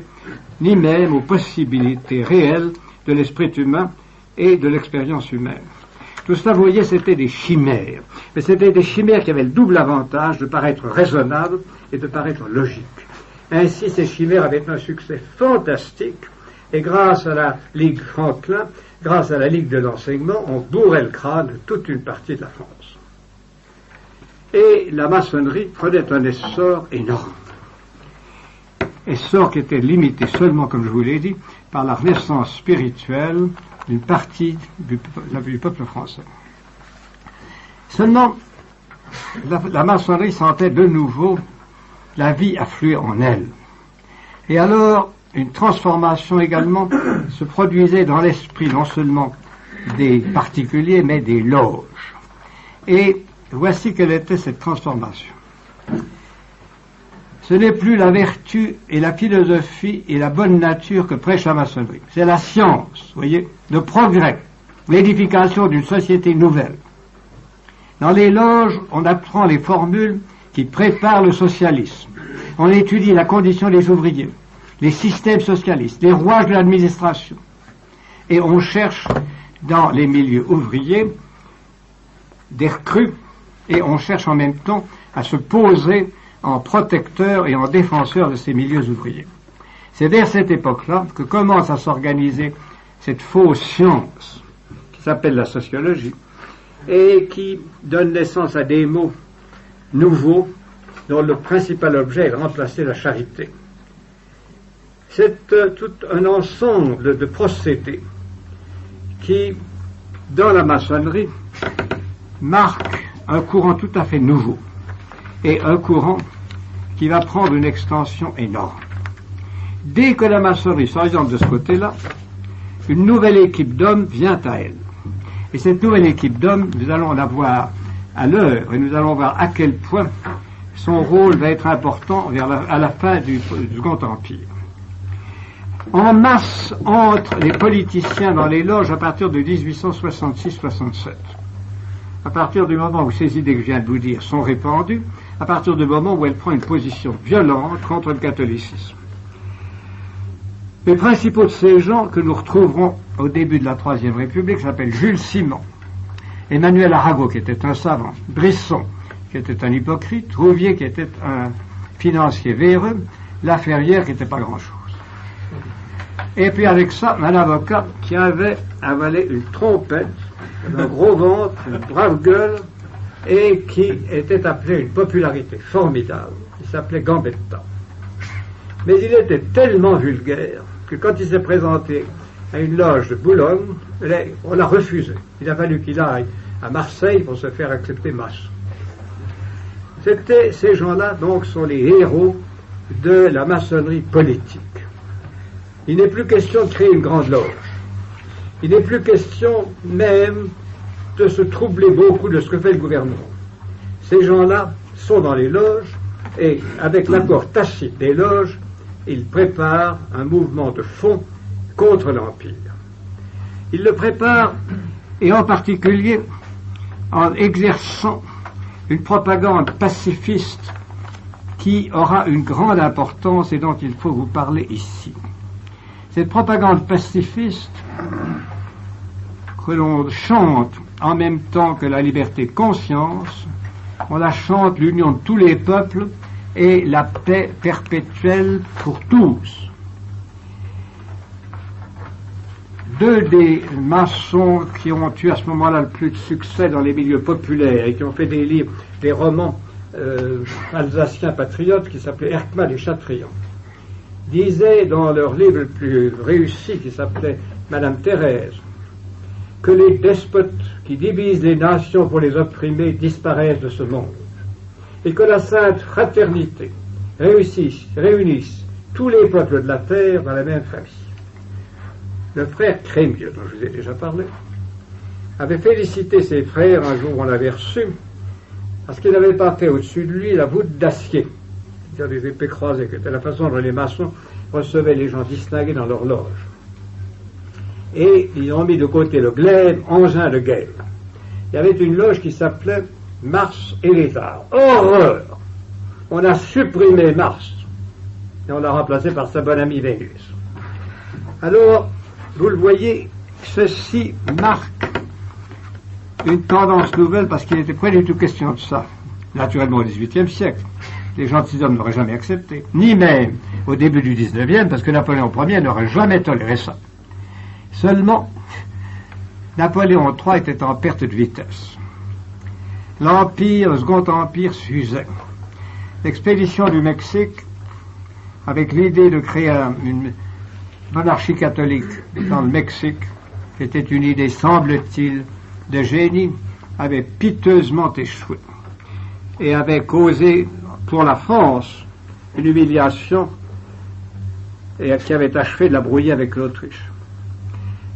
ni même aux possibilités réelles de l'esprit humain et de l'expérience humaine. Tout cela, vous voyez, c'était des chimères. Mais c'était des chimères qui avaient le double avantage de paraître raisonnables et de paraître logiques. Ainsi, ces chimères avaient un succès fantastique, et grâce à la Ligue Franklin, grâce à la Ligue de l'enseignement, on bourrait le crâne de toute une partie de la France. Et la maçonnerie prenait un essor énorme. Essor qui était limité seulement, comme je vous l'ai dit, par la renaissance spirituelle d'une partie du peuple français. Seulement, la maçonnerie sentait de nouveau la vie affluer en elle. Et alors, une transformation également se produisait dans l'esprit non seulement des particuliers, mais des loges. Et voici quelle était cette transformation. Ce n'est plus la vertu et la philosophie et la bonne nature que prêche la maçonnerie. C'est la science, vous voyez, le progrès, l'édification d'une société nouvelle. Dans les loges, on apprend les formules qui préparent le socialisme. On étudie la condition des ouvriers, les systèmes socialistes, les rouages de l'administration. Et on cherche dans les milieux ouvriers des recrues, et on cherche en même temps à se poser en protecteur et en défenseur de ces milieux ouvriers. C'est vers cette époque-là que commence à s'organiser cette fausse science qui s'appelle la sociologie et qui donne naissance à des mots nouveaux dont le principal objet est de remplacer la charité. C'est tout un ensemble de procédés qui, dans la maçonnerie, marque un courant tout à fait nouveau et un courant qui va prendre une extension énorme. Dès que la maçonnerie s'oriente de ce côté-là, une nouvelle équipe d'hommes vient à elle. Et cette nouvelle équipe d'hommes, nous allons la voir à l'heure et nous allons voir à quel point son rôle va être important à la fin du Second Empire. En masse entre les politiciens dans les loges à partir de 1866-67. À partir du moment où ces idées que je viens de vous dire sont répandues, à partir du moment où elle prend une position violente contre le catholicisme. Les principaux de ces gens que nous retrouverons au début de la Troisième République s'appellent Jules Simon, Emmanuel Arago qui était un savant, Brisson qui était un hypocrite, Rouvier qui était un financier véreux, Laferrière qui n'était pas grand-chose. Et puis avec ça, un avocat qui avait avalé une trompette, un gros ventre, une brave gueule, et qui était appelé une popularité formidable. Il s'appelait Gambetta. Mais il était tellement vulgaire que quand il s'est présenté à une loge de Boulogne, on l'a refusé. Il a fallu qu'il aille à Marseille pour se faire accepter maçon. Ces gens-là, donc, sont les héros de la maçonnerie politique. Il n'est plus question de créer une grande loge. Il n'est plus question même de se troubler beaucoup de ce que fait le gouvernement. Ces gens-là sont dans les loges et, avec l'accord tacite des loges, ils préparent un mouvement de fond contre l'Empire. Ils le préparent, et en particulier en exerçant une propagande pacifiste qui aura une grande importance et dont il faut vous parler ici. Cette propagande pacifiste que l'on chante en même temps que la liberté de conscience, on la chante l'union de tous les peuples et la paix perpétuelle pour tous. Deux des maçons qui ont eu à ce moment-là le plus de succès dans les milieux populaires et qui ont fait des livres, des romans alsaciens patriotes qui s'appelaient Erckmann et Chatrian, disaient dans leur livre le plus réussi qui s'appelait Madame Thérèse que les despotes qui divisent les nations pour les opprimer disparaissent de ce monde et que la sainte fraternité réunisse tous les peuples de la terre dans la même famille. Le frère Crémieux, dont je vous ai déjà parlé, avait félicité ses frères un jour où on l'avait reçu parce qu'il n'avait pas fait au-dessus de lui la voûte d'acier, c'est-à-dire des épées croisées, qui était la façon dont les maçons recevaient les gens distingués dans leur loge. Et ils ont mis de côté le glaive, engin de guerre. Il y avait une loge qui s'appelait Mars et Lézard. Horreur! On a supprimé Mars et on l'a remplacé par sa bonne amie Vénus. Alors, vous le voyez, ceci marque une tendance nouvelle parce qu'il n'était pas du tout question de ça. Naturellement au XVIIIe siècle, les gentilshommes n'auraient jamais accepté, ni même au début du XIXe, parce que Napoléon Ier n'aurait jamais toléré ça. Seulement, Napoléon III était en perte de vitesse. L'Empire, le Second Empire s'usait. L'expédition du Mexique, avec l'idée de créer une monarchie catholique dans le Mexique, qui était une idée, semble-t-il, de génie, avait piteusement échoué et avait causé pour la France une humiliation et qui avait achevé de la brouiller avec l'Autriche.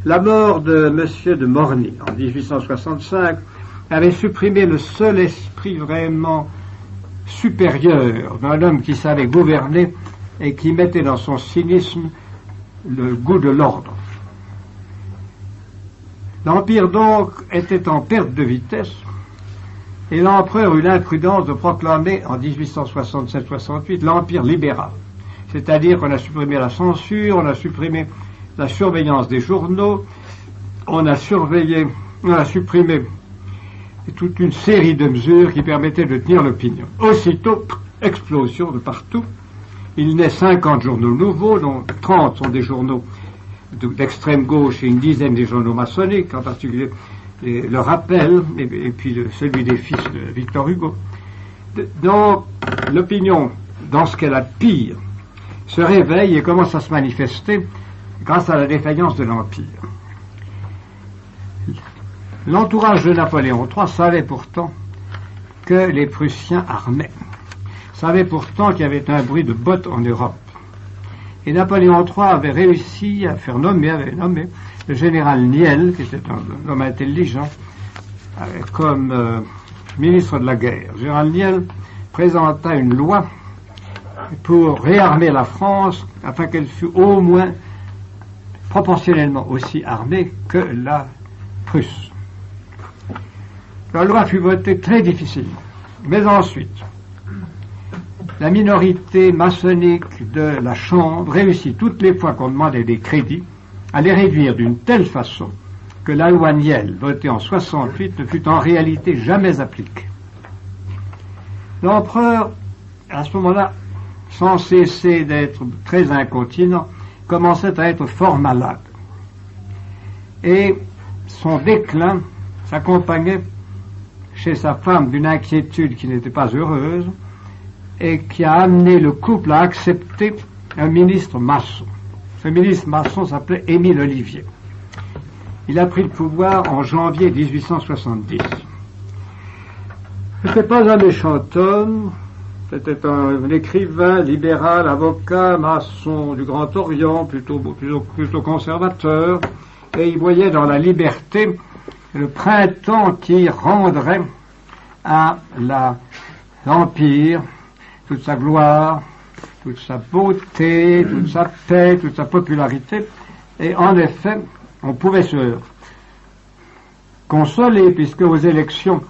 La mort de M. de Morny en 1865 avait supprimé le seul esprit vraiment supérieur d'un homme qui savait gouverner et qui mettait dans son cynisme le goût de l'ordre. L'Empire donc était en perte de vitesse et l'empereur eut l'imprudence de proclamer en 1867-68 l'Empire libéral. C'est-à-dire qu'on a supprimé la censure, on a supprimé la surveillance des journaux, on a supprimé toute une série de mesures qui permettaient de tenir l'opinion. Aussitôt, explosion de partout. Il naît 50 journaux nouveaux, dont 30 sont des journaux d'extrême gauche et une dizaine des journaux maçonniques, en particulier le Rappel et puis celui des fils de Victor Hugo. Donc, l'opinion, dans ce qu'elle a de pire, se réveille et commence à se manifester grâce à la défaillance de l'Empire. L'entourage de Napoléon III savait pourtant que les Prussiens armaient, savait pourtant qu'il y avait un bruit de bottes en Europe. Et Napoléon III avait réussi à faire nommer le général Niel, qui était un homme intelligent, comme ministre de la guerre. Le général Niel présenta une loi pour réarmer la France afin qu'elle fût au moins proportionnellement aussi armée que la Prusse. La loi fut votée très difficilement. Mais ensuite, la minorité maçonnique de la Chambre réussit toutes les fois qu'on demandait des crédits à les réduire d'une telle façon que la loi Niel, votée en 68, ne fut en réalité jamais appliquée. L'empereur, à ce moment-là, sans cesser d'être très incontinent, commençait à être fort malade. Et son déclin s'accompagnait chez sa femme d'une inquiétude qui n'était pas heureuse et qui a amené le couple à accepter un ministre maçon. Ce ministre maçon s'appelait Émile Ollivier. Il a pris le pouvoir en janvier 1870. Ce n'était pas un méchant homme, c'était un écrivain, libéral, avocat, maçon du Grand Orient, plutôt conservateur, et il voyait dans la liberté le printemps qui rendrait à l'Empire toute sa gloire, toute sa beauté, toute sa paix, toute sa popularité. Et en effet, on pouvait se consoler, puisque aux élections,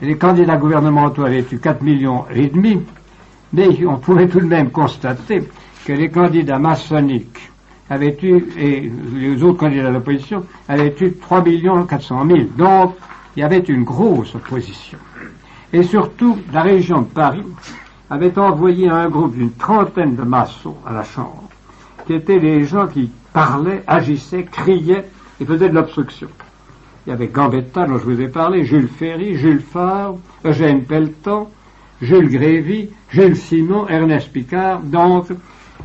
les candidats gouvernementaux avaient eu 4,5 millions, mais on pouvait tout de même constater que les candidats maçonniques avaient eu, et les autres candidats de l'opposition, avaient eu 3,4 millions. Donc, il y avait une grosse opposition. Et surtout, la région de Paris avait envoyé un groupe d'une trentaine de maçons à la Chambre, qui étaient des gens qui parlaient, agissaient, criaient et faisaient de l'obstruction. Il y avait Gambetta, dont je vous ai parlé, Jules Ferry, Jules Favre, Eugène Pelletan, Jules Grévy, Jules Simon, Ernest Picard. Donc,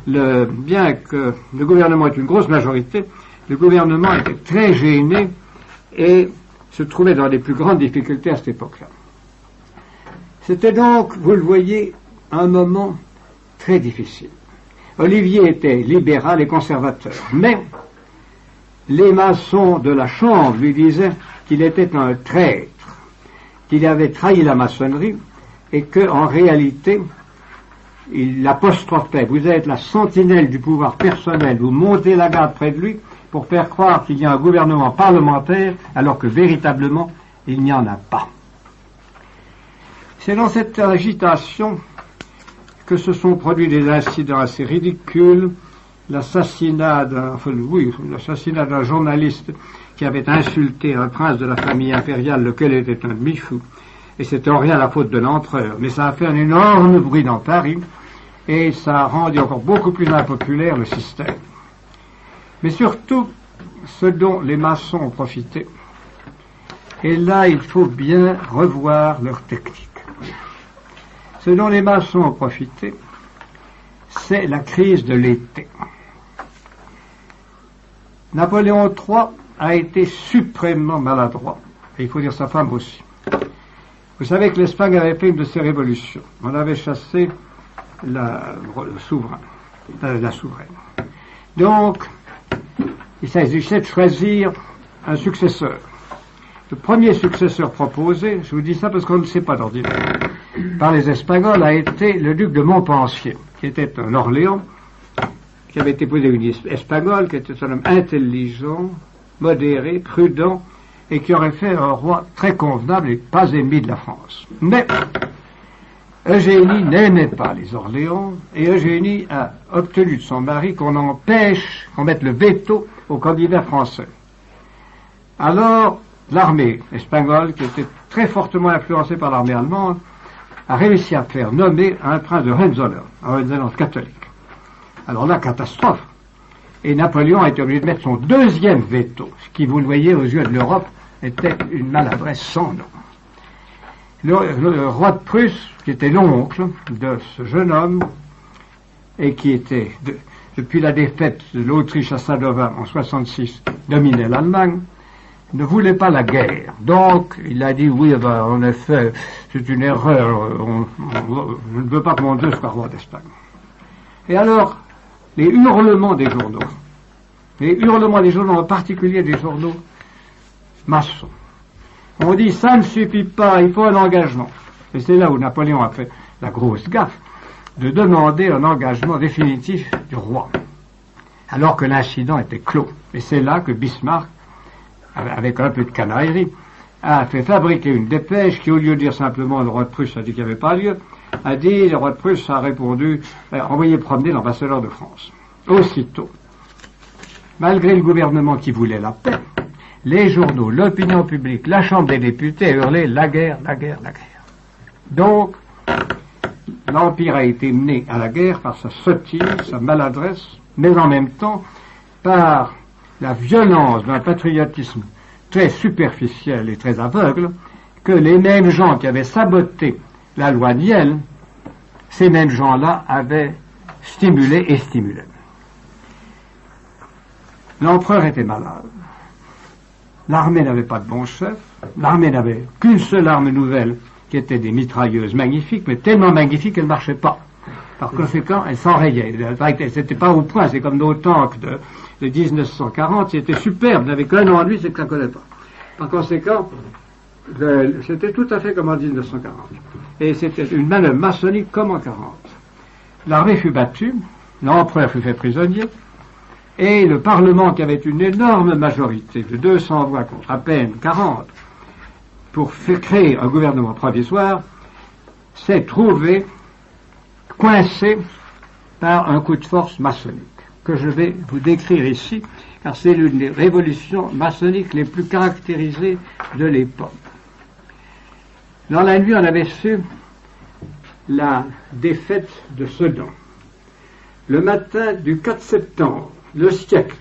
bien que le gouvernement ait une grosse majorité, le gouvernement était très gêné et se trouvait dans les plus grandes difficultés à cette époque-là. C'était donc, vous le voyez, un moment très difficile. Ollivier était libéral et conservateur, mais les maçons de la Chambre lui disaient qu'il était un traître, qu'il avait trahi la maçonnerie et qu'en réalité, il l'apostrophait. Vous êtes la sentinelle du pouvoir personnel, vous montez la garde près de lui pour faire croire qu'il y a un gouvernement parlementaire alors que véritablement, il n'y en a pas. C'est dans cette agitation que se sont produits des incidents assez ridicules, l'assassinat d'un journaliste qui avait insulté un prince de la famille impériale, lequel était un demi-fou, et c'était en rien la faute de l'empereur, mais ça a fait un énorme bruit dans Paris, et ça a rendu encore beaucoup plus impopulaire le système. Mais surtout, ce dont les maçons ont profité, Et là, il faut bien revoir leur technique. Ce dont les maçons ont profité, c'est la crise de l'été. Napoléon III a été suprêmement maladroit, et il faut dire sa femme aussi. Vous savez que l'Espagne avait fait une de ses révolutions. On avait chassé la souveraine. Donc, il s'agissait de choisir un successeur. Le premier successeur proposé, je vous dis ça parce qu'on ne sait pas d'ordinaire, par les Espagnols a été le duc de Montpensier, qui était un Orléans, qui avait épousé une Espagnole, qui était un homme intelligent, modéré, prudent, et qui aurait fait un roi très convenable et pas ennemi de la France. Mais Eugénie n'aimait pas les Orléans, et Eugénie a obtenu de son mari qu'on mette le veto aux candidats français. Alors, l'armée espagnole, qui était très fortement influencée par l'armée allemande, a réussi à faire nommer un prince de Hohenzollern, un Hohenzollern catholique. Alors là, catastrophe. Et Napoléon a été obligé de mettre son deuxième veto, ce qui, vous le voyez, aux yeux de l'Europe, était une maladresse sans nom. Le roi de Prusse, qui était l'oncle de ce jeune homme, et qui était, depuis la défaite de l'Autriche à Sadowa en 1966, dominait l'Allemagne, ne voulait pas la guerre. Donc, il a dit, oui, ben, en effet, c'est une erreur, je ne veux pas que mon Dieu soit roi d'Espagne. Et alors, les hurlements des journaux, en particulier des journaux maçons, on dit, ça ne suffit pas, il faut un engagement. Et c'est là où Napoléon a fait la grosse gaffe de demander un engagement définitif du roi, alors que l'incident était clos. Et c'est là que Bismarck, avec un peu de canaillerie, a fait fabriquer une dépêche qui, au lieu de dire simplement le roi de Prusse a dit qu'il n'y avait pas lieu, a dit, le roi de Prusse a répondu, envoyez promener l'ambassadeur de France. Aussitôt, malgré le gouvernement qui voulait la paix, les journaux, l'opinion publique, la Chambre des députés hurlaient la guerre, la guerre, la guerre. Donc, l'Empire a été mené à la guerre par sa sottise, sa maladresse, mais en même temps par la violence d'un patriotisme très superficiel et très aveugle, que les mêmes gens qui avaient saboté la loi Niel, ces mêmes gens-là avaient stimulé et stimulé. L'empereur était malade. L'armée n'avait pas de bon chef. L'armée n'avait qu'une seule arme nouvelle, qui était des mitrailleuses magnifiques, mais tellement magnifiques qu'elles ne marchaient pas. Par conséquent, elles s'enrayaient. C'était pas au point, c'est comme nos tanks de 1940, c'était superbe, n'avait qu'un ennui, c'est que ça ne connaît pas. Par conséquent, c'était tout à fait comme en 1940. Et c'était une manœuvre maçonnique comme en 40. L'armée fut battue, l'empereur fut fait prisonnier, et le Parlement, qui avait une énorme majorité de 200 voix contre à peine 40, pour créer un gouvernement provisoire, s'est trouvé coincé par un coup de force maçonnique, que je vais vous décrire ici, car c'est l'une des révolutions maçonniques les plus caractérisées de l'époque. Dans la nuit, on avait su la défaite de Sedan. Le matin du 4 septembre, Le Siècle,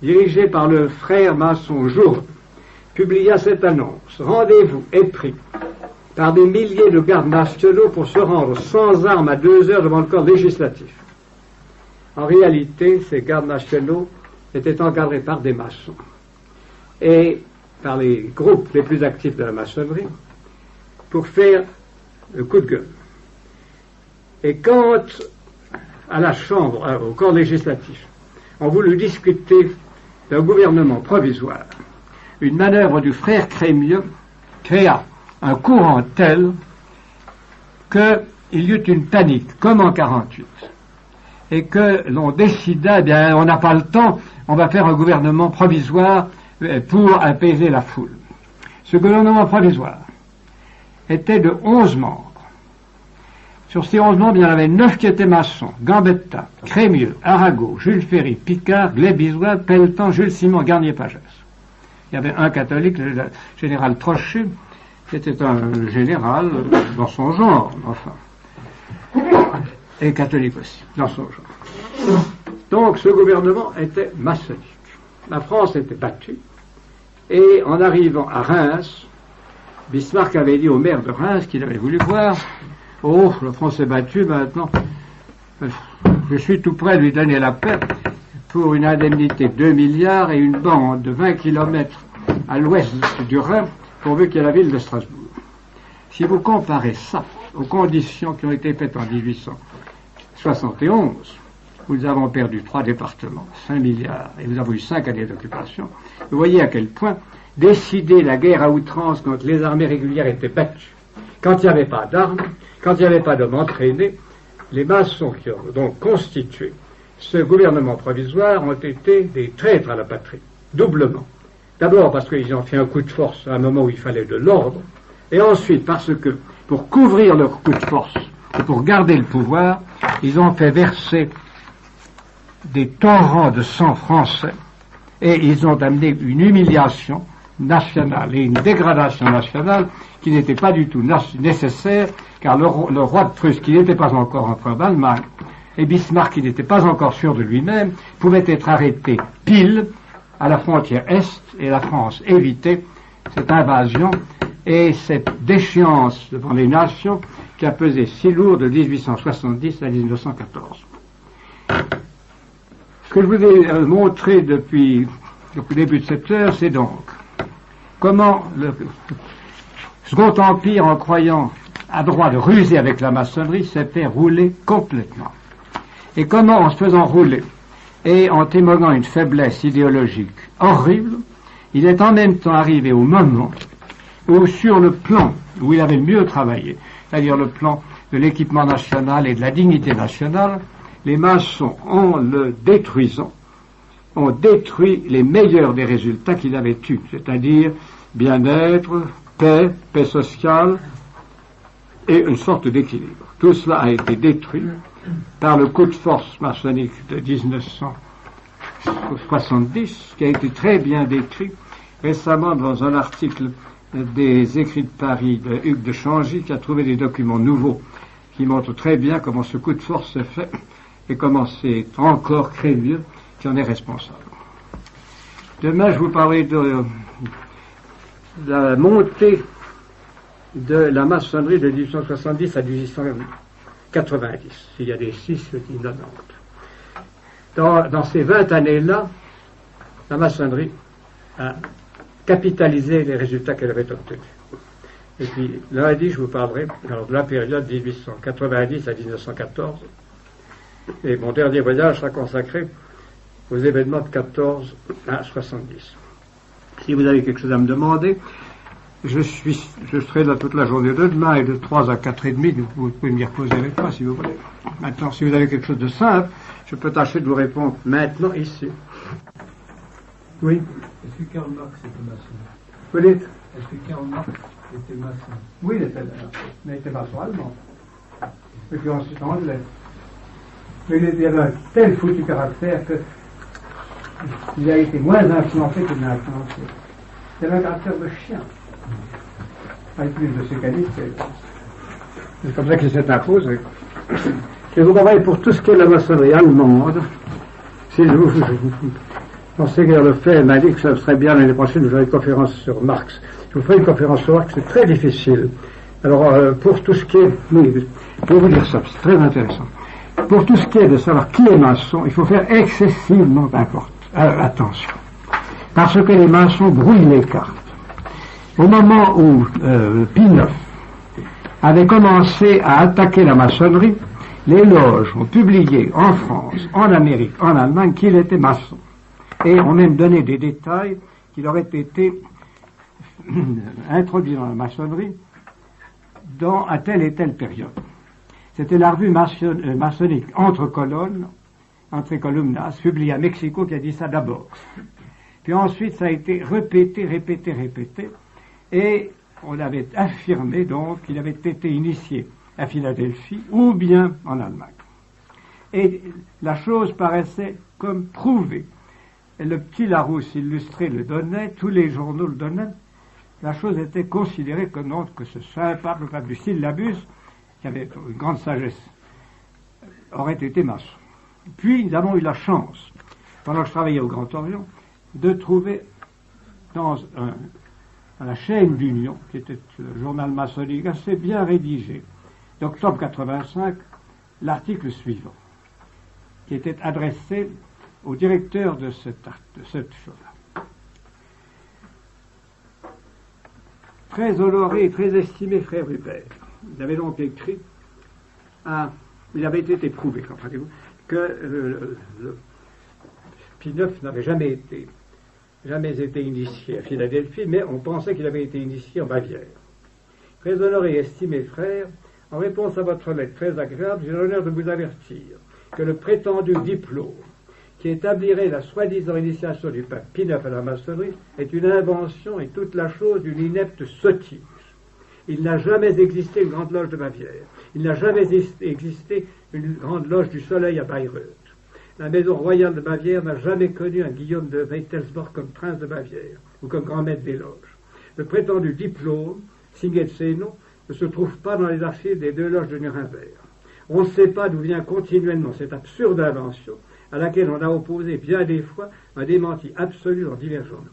dirigé par le frère maçon Jourde, publia cette annonce. Rendez-vous est pris par des milliers de gardes nationaux pour se rendre sans armes à 2 heures devant le corps législatif. En réalité, ces gardes nationaux étaient encadrés par des maçons et par les groupes les plus actifs de la maçonnerie pour faire le coup de gueule. Et quand, à la Chambre, au corps législatif, on voulu discuter d'un gouvernement provisoire, une manœuvre du frère Crémieux créa un courant tel qu'il y eut une panique, comme en 48, et que l'on décida, eh bien, on n'a pas le temps, on va faire un gouvernement provisoire pour apaiser la foule. Ce gouvernement provisoire était de 11 membres. Sur ces 11 membres, il y en avait 9 qui étaient maçons: Gambetta, Crémieux, Arago, Jules Ferry, Picard, Gleybisois, Pelletan, Jules Simon, Garnier-Pagès. Il y avait un catholique, le général Trochu, qui était un général dans son genre, enfin, et catholique aussi, dans son genre. Donc ce gouvernement était maçonnique. La France était battue, Et en arrivant à Reims, Bismarck avait dit au maire de Reims qu'il avait voulu voir. Oh, le front s'est battu maintenant. Je suis tout près de lui donner la paix pour une indemnité de 2 milliards et une bande de 20 kilomètres à l'ouest du Rhin, pourvu qu'il y ait la ville de Strasbourg. Si vous comparez ça aux conditions qui ont été faites en 1871, où nous avons perdu 3 départements, 5 milliards, et nous avons eu 5 années d'occupation, vous voyez à quel point décider la guerre à outrance quand les armées régulières étaient battues, quand il n'y avait pas d'armes, quand il n'y avait pas d'hommes entraînés, les maçons qui ont donc constitué ce gouvernement provisoire ont été des traîtres à la patrie, doublement. D'abord parce qu'ils ont fait un coup de force à un moment où il fallait de l'ordre, et ensuite parce que, pour couvrir leur coup de force et pour garder le pouvoir, ils ont fait verser des torrents de sang français, et ils ont amené une humiliation nationale et une dégradation nationale qui n'était pas du tout nécessaire, car le roi de Prusse, qui n'était pas encore empereur d'Allemagne, et Bismarck, qui n'était pas encore sûr de lui-même, pouvaient être arrêtés pile à la frontière Est, et la France évitait cette invasion et cette déchéance devant les nations qui a pesé si lourd de 1870 à 1914. Ce que je vous ai montré depuis le début de cette heure, c'est donc comment le Second Empire, en croyant à droit de ruser avec la maçonnerie, s'est fait rouler complètement. Et comment, en se faisant rouler et en témoignant une faiblesse idéologique horrible, il est en même temps arrivé au moment où, sur le plan où il avait le mieux travaillé, c'est-à-dire le plan de l'équipement national et de la dignité nationale, les maçons, en le détruisant, ont détruit les meilleurs des résultats qu'il avait eus, c'est-à-dire bien-être, paix sociale et une sorte d'équilibre. Tout cela a été détruit par le coup de force maçonnique de 1970, qui a été très bien décrit récemment dans un article des Écrits de Paris de Hugues de Changy, qui a trouvé des documents nouveaux qui montrent très bien comment ce coup de force se fait et comment c'est encore Crémieux qui en est responsable. Demain, je vous parlerai de la montée de la maçonnerie de 1870 à 1890. Il y a des 6 qui 90. Dans ces 20 années-là, la maçonnerie a capitalisé les résultats qu'elle avait obtenus. Et puis, lundi, je vous parlerai alors, de la période 1890 à 1914. Et mon dernier voyage sera consacré aux événements de 14 à 70. Si vous avez quelque chose à me demander, je serai là toute la journée de demain et de 3 à 4h30, vous pouvez m'y reposer avec moi si vous voulez. Maintenant, si vous avez quelque chose de simple, je peux tâcher de vous répondre maintenant ici. Oui. Est-ce que Karl Marx était maçon? Vous dites? Est-ce que Karl Marx était maçon? Oui, il était maçon allemand. Et puis ensuite anglais. Mais il avait un tel foutu caractère qu'il a été moins influencé que bien influencé. Il avait un caractère de chien, avec plus de ses qualités. C'est comme ça qu'il s'est imposé. Et vous voyez, pour tout ce qui est la maçonnerie allemande, si je pensais qu'elle le fait, elle m'a dit que ça serait bien l'année prochaine, vous aurez une conférence sur Marx. Je vous ferai une conférence sur Marx, c'est très difficile. Alors, pour tout ce qui est... Oui, je vais vous dire ça, c'est très intéressant. Pour tout ce qui est de savoir qui est maçon, il faut faire excessivement attention. Parce que les maçons brouillent les cartes. Au moment où Pie IX avait commencé à attaquer la maçonnerie, les loges ont publié en France, en Amérique, en Allemagne qu'il était maçon. Et ont même donné des détails qu'il aurait été introduit dans la maçonnerie à telle et telle période. C'était la revue maçonnique Entre Colonnes, Entre Columnas, publiée à Mexico, qui a dit ça d'abord. Puis ensuite, ça a été répété, et on avait affirmé donc qu'il avait été initié à Philadelphie ou bien en Allemagne. Et la chose paraissait comme prouvée. Et le petit Larousse illustré le donnait, tous les journaux le donnaient. La chose était considérée comme non, que ce sympa, le pape du syllabus, qui avait une grande sagesse, aurait été maçon. Puis nous avons eu la chance, pendant que je travaillais au Grand Orient, de trouver à la chaîne d'Union, qui était le journal maçonnique assez bien rédigé, d'octobre 85, l'article suivant, qui était adressé au directeur de cette chose-là. Très honoré et très estimé frère Rupert, il avait donc écrit, il avait été éprouvé, comprenez-vous, que Pie IX n'avait jamais été initié à Philadelphie, mais on pensait qu'il avait été initié en Bavière. Très honoré et estimé frère, en réponse à votre lettre très agréable, j'ai l'honneur de vous avertir que le prétendu diplôme qui établirait la soi-disant initiation du pape Pie IX à la maçonnerie est une invention et toute la chose d'une inepte sottise. Il n'a jamais existé une grande loge de Bavière. Il n'a jamais existé une grande loge du Soleil à Bayreuth. La maison royale de Bavière n'a jamais connu un Guillaume de Wettelsborg comme prince de Bavière ou comme grand maître des loges. Le prétendu diplôme, signé de ses noms, ne se trouve pas dans les archives des 2 loges de Nuremberg. On ne sait pas d'où vient continuellement cette absurde invention à laquelle on a opposé bien des fois un démenti absolu dans divers journaux.